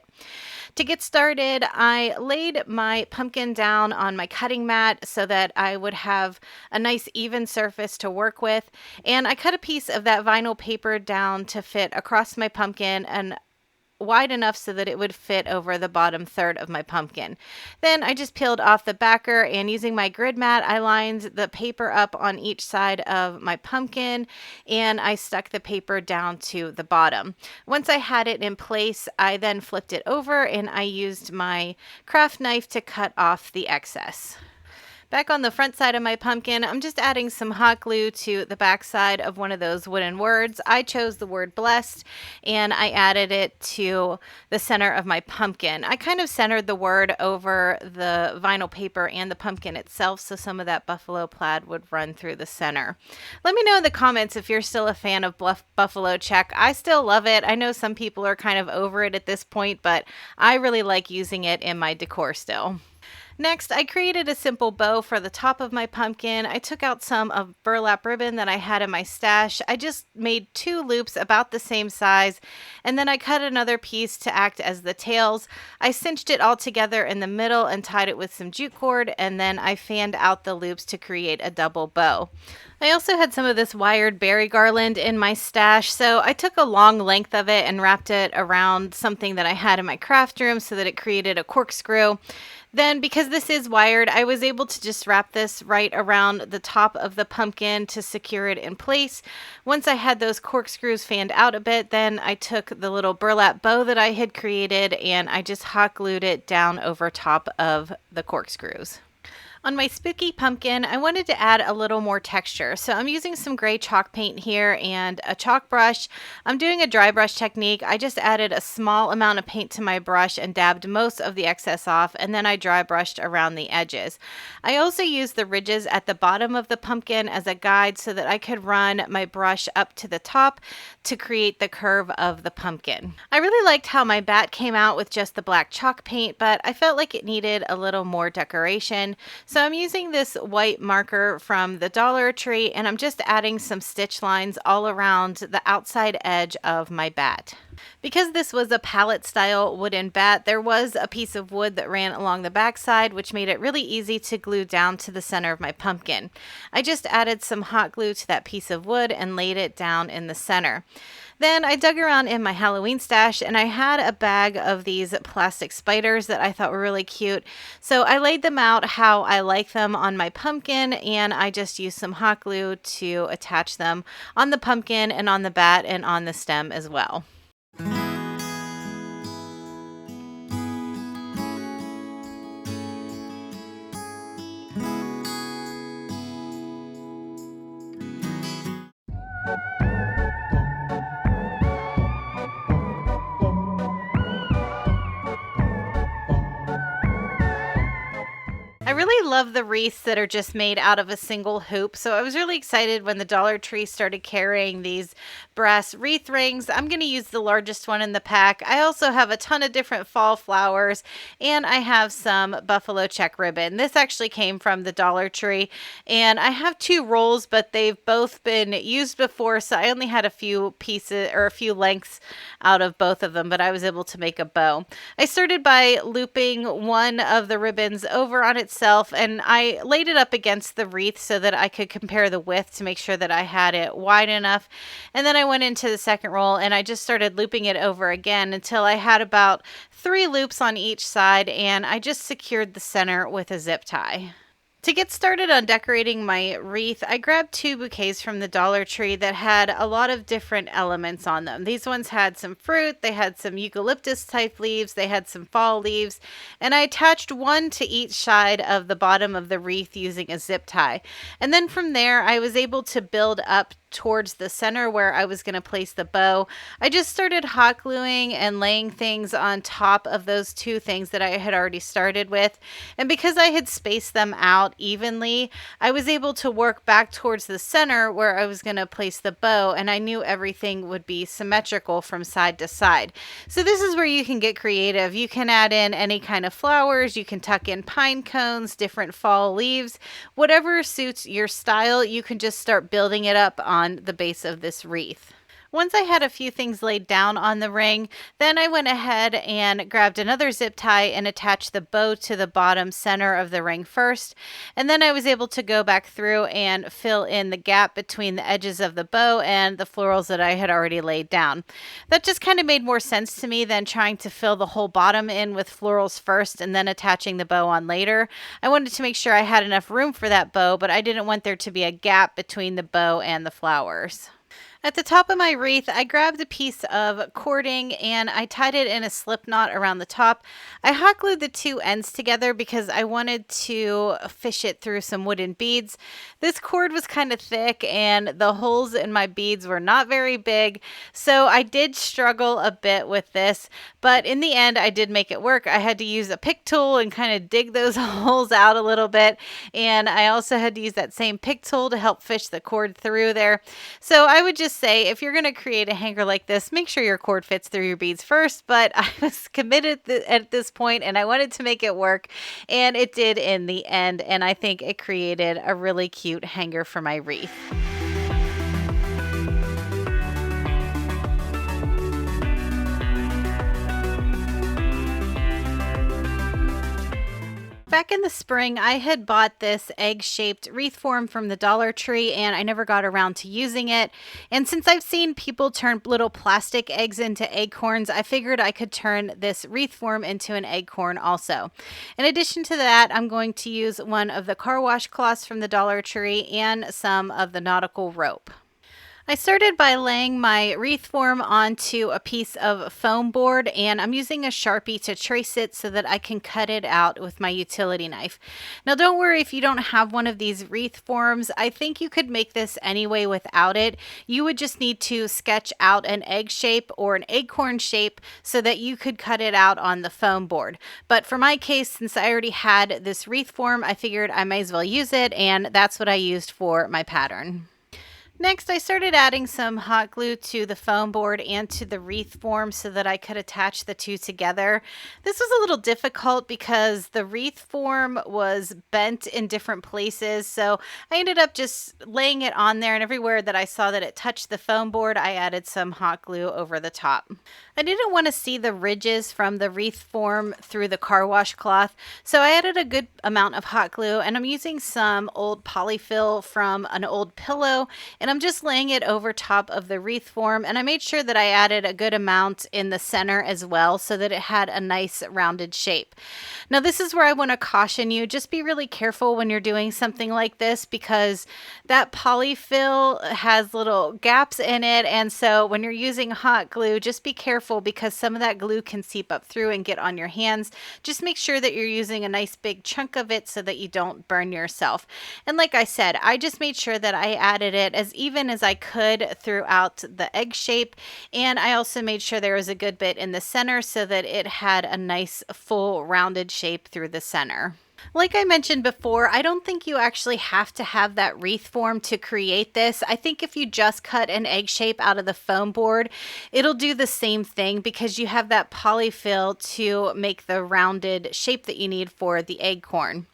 To get started, I laid my pumpkin down on my cutting mat so that I would have a nice even surface to work with, and I cut a piece of that vinyl paper down to fit across my pumpkin and wide enough so that it would fit over the bottom third of my pumpkin. Then I just peeled off the backer, and using my grid mat, I lined the paper up on each side of my pumpkin, and I stuck the paper down to the bottom. Once I had it in place, I then flipped it over, and I used my craft knife to cut off the excess. Back on the front side of my pumpkin, I'm just adding some hot glue to the back side of one of those wooden words. I chose the word blessed, and I added it to the center of my pumpkin. I kind of centered the word over the vinyl paper and the pumpkin itself, so some of that buffalo plaid would run through the center. Let me know in the comments if you're still a fan of buffalo check. I still love it. I know some people are kind of over it at this point, but I really like using it in my decor still. Next, I created a simple bow for the top of my pumpkin. I took out some of burlap ribbon that I had in my stash. I just made 2 loops about the same size, and then I cut another piece to act as the tails. I cinched it all together in the middle and tied it with some jute cord, and then I fanned out the loops to create a double bow. I also had some of this wired berry garland in my stash, so I took a long length of it and wrapped it around something that I had in my craft room so that it created a corkscrew. Then, because this is wired, I was able to just wrap this right around the top of the pumpkin to secure it in place. Once I had those corkscrews fanned out a bit, then I took the little burlap bow that I had created and I just hot glued it down over top of the corkscrews. On my spooky pumpkin, I wanted to add a little more texture, so I'm using some gray chalk paint here and a chalk brush. I'm doing a dry brush technique. I just added a small amount of paint to my brush and dabbed most of the excess off, and then I dry brushed around the edges. I also used the ridges at the bottom of the pumpkin as a guide so that I could run my brush up to the top to create the curve of the pumpkin. I really liked how my bat came out with just the black chalk paint, but I felt like it needed a little more decoration. So I'm using this white marker from the Dollar Tree, and I'm just adding some stitch lines all around the outside edge of my bat. Because this was a palette style wooden bat, there was a piece of wood that ran along the backside, which made it really easy to glue down to the center of my pumpkin. I just added some hot glue to that piece of wood and laid it down in the center. Then I dug around in my Halloween stash and I had a bag of these plastic spiders that I thought were really cute. So I laid them out how I like them on my pumpkin, and I just used some hot glue to attach them on the pumpkin and on the bat and on the stem as well. really love the wreaths that are just made out of a single hoop. So I was really excited when the Dollar Tree started carrying these brass wreath rings. I'm going to use the largest one in the pack. I also have a ton of different fall flowers, and I have some buffalo check ribbon. This actually came from the Dollar Tree, and I have 2 rolls, but they've both been used before, so I only had a few pieces or a few lengths out of both of them, but I was able to make a bow. I started by looping one of the ribbons over on itself, and I laid it up against the wreath so that I could compare the width to make sure that I had it wide enough. And then I went into the second roll and I just started looping it over again until I had about 3 loops on each side, and I just secured the center with a zip tie. To get started on decorating my wreath, I grabbed 2 bouquets from the Dollar Tree that had a lot of different elements on them. These ones had some fruit, they had some eucalyptus type leaves, they had some fall leaves, and I attached one to each side of the bottom of the wreath using a zip tie. And then from there, I was able to build up towards the center where I was going to place the bow. I just started hot gluing and laying things on top of those 2 things that I had already started with. And because I had spaced them out evenly, I was able to work back towards the center where I was going to place the bow, and I knew everything would be symmetrical from side to side. So this is where you can get creative. You can add in any kind of flowers, you can tuck in pine cones, different fall leaves, whatever suits your style. You can just start building it up on the base of this wreath. Once I had a few things laid down on the ring, then I went ahead and grabbed another zip tie and attached the bow to the bottom center of the ring first. And then I was able to go back through and fill in the gap between the edges of the bow and the florals that I had already laid down. That just kind of made more sense to me than trying to fill the whole bottom in with florals first and then attaching the bow on later. I wanted to make sure I had enough room for that bow, but I didn't want there to be a gap between the bow and the flowers. At the top of my wreath, I grabbed a piece of cording and I tied it in a slip knot around the top. I hot glued the 2 ends together because I wanted to fish it through some wooden beads. This cord was kind of thick and the holes in my beads were not very big, so I did struggle a bit with this, but in the end I did make it work. I had to use a pick tool and kind of dig those holes out a little bit, and I also had to use that same pick tool to help fish the cord through there. So I would just say, if you're going to create a hanger like this, make sure your cord fits through your beads first, but I was committed at this point and I wanted to make it work, and it did in the end, and I think it created a really cute hanger for my wreath. Back in the spring, I had bought this egg-shaped wreath form from the Dollar Tree, and I never got around to using it. And since I've seen people turn little plastic eggs into acorns, I figured I could turn this wreath form into an acorn also. In addition to that, I'm going to use one of the car wash cloths from the Dollar Tree and some of the nautical rope. I started by laying my wreath form onto a piece of foam board, and I'm using a Sharpie to trace it so that I can cut it out with my utility knife. Now don't worry if you don't have one of these wreath forms. I think you could make this anyway without it. You would just need to sketch out an egg shape or an acorn shape so that you could cut it out on the foam board. But for my case, since I already had this wreath form, I figured I might as well use it, and that's what I used for my pattern. Next, I started adding some hot glue to the foam board and to the wreath form so that I could attach the 2 together. This was a little difficult because the wreath form was bent in different places, so I ended up just laying it on there, and everywhere that I saw that it touched the foam board, I added some hot glue over the top. I didn't want to see the ridges from the wreath form through the car wash cloth, so I added a good amount of hot glue, and I'm using some old polyfill from an old pillow, and I'm just laying it over top of the wreath form, and I made sure that I added a good amount in the center as well so that it had a nice rounded shape. Now this is where I want to caution you, just be really careful when you're doing something like this because that polyfill has little gaps in it, and so when you're using hot glue, just be careful because some of that glue can seep up through and get on your hands. Just make sure that you're using a nice big chunk of it so that you don't burn yourself. And like I said, I just made sure that I added it as even as I could throughout the egg shape, and I also made sure there was a good bit in the center so that it had a nice full rounded shape through the center. Like I mentioned before, I don't think you actually have to have that wreath form to create this. I think if you just cut an egg shape out of the foam board, it'll do the same thing because you have that polyfill to make the rounded shape that you need for the acorn.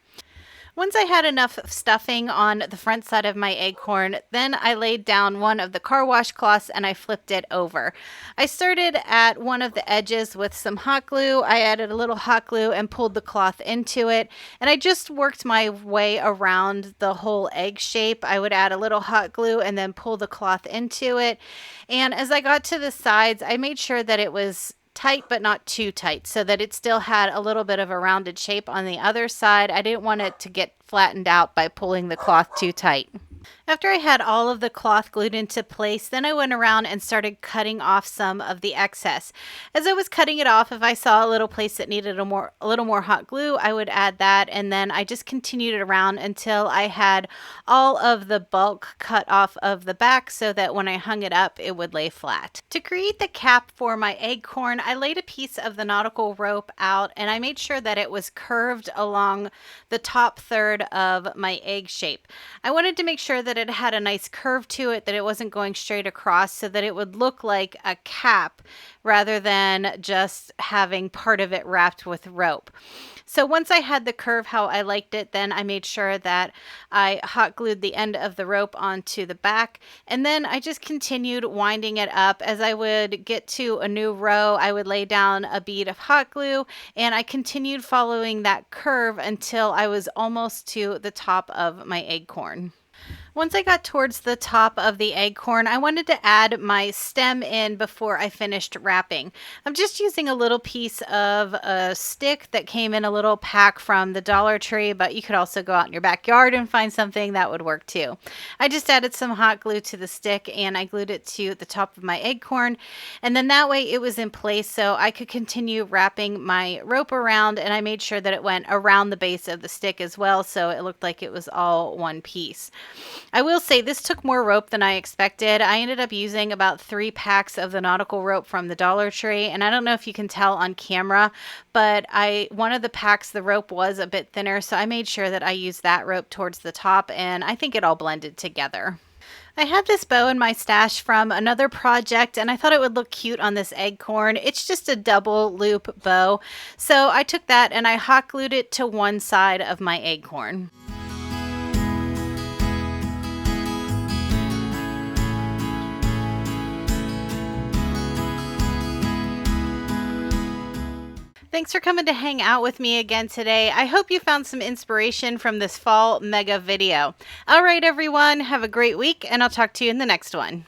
Once I had enough stuffing on the front side of my acorn, then I laid down one of the car wash cloths and I flipped it over. I started at one of the edges with some hot glue. I added a little hot glue and pulled the cloth into it, and I just worked my way around the whole egg shape. I would add a little hot glue and then pull the cloth into it. And as I got to the sides, I made sure that it was tight but not too tight so that it still had a little bit of a rounded shape on the other side. I didn't want it to get flattened out by pulling the cloth too tight. After I had all of the cloth glued into place, then I went around and started cutting off some of the excess. As I was cutting it off, if I saw a little place that needed a little more hot glue, I would add that, and then I just continued it around until I had all of the bulk cut off of the back so that when I hung it up, it would lay flat. To create the cap for my acorn, I laid a piece of the nautical rope out and I made sure that it was curved along the top third of my egg shape. I wanted to make sure that it had a nice curve to it, that it wasn't going straight across, so that it would look like a cap rather than just having part of it wrapped with rope. So once I had the curve how I liked it, then I made sure that I hot glued the end of the rope onto the back, and then I just continued winding it up. As I would get to a new row, I would lay down a bead of hot glue, and I continued following that curve until I was almost to the top of my acorn. Once I got towards the top of the acorn, I wanted to add my stem in before I finished wrapping. I'm just using a little piece of a stick that came in a little pack from the Dollar Tree, but you could also go out in your backyard and find something that would work too. I just added some hot glue to the stick and I glued it to the top of my acorn, and then that way it was in place so I could continue wrapping my rope around, and I made sure that it went around the base of the stick as well so it looked like it was all one piece. I will say this took more rope than I expected. I ended up using about 3 packs of the nautical rope from the Dollar Tree, and I don't know if you can tell on camera, but one of the packs, the rope was a bit thinner, so I made sure that I used that rope towards the top, and I think it all blended together. I had this bow in my stash from another project and I thought it would look cute on this acorn. It's just a double loop bow, so I took that and I hot glued it to one side of my acorn. Thanks for coming to hang out with me again today. I hope you found some inspiration from this fall mega video. All right, everyone, have a great week, and I'll talk to you in the next one.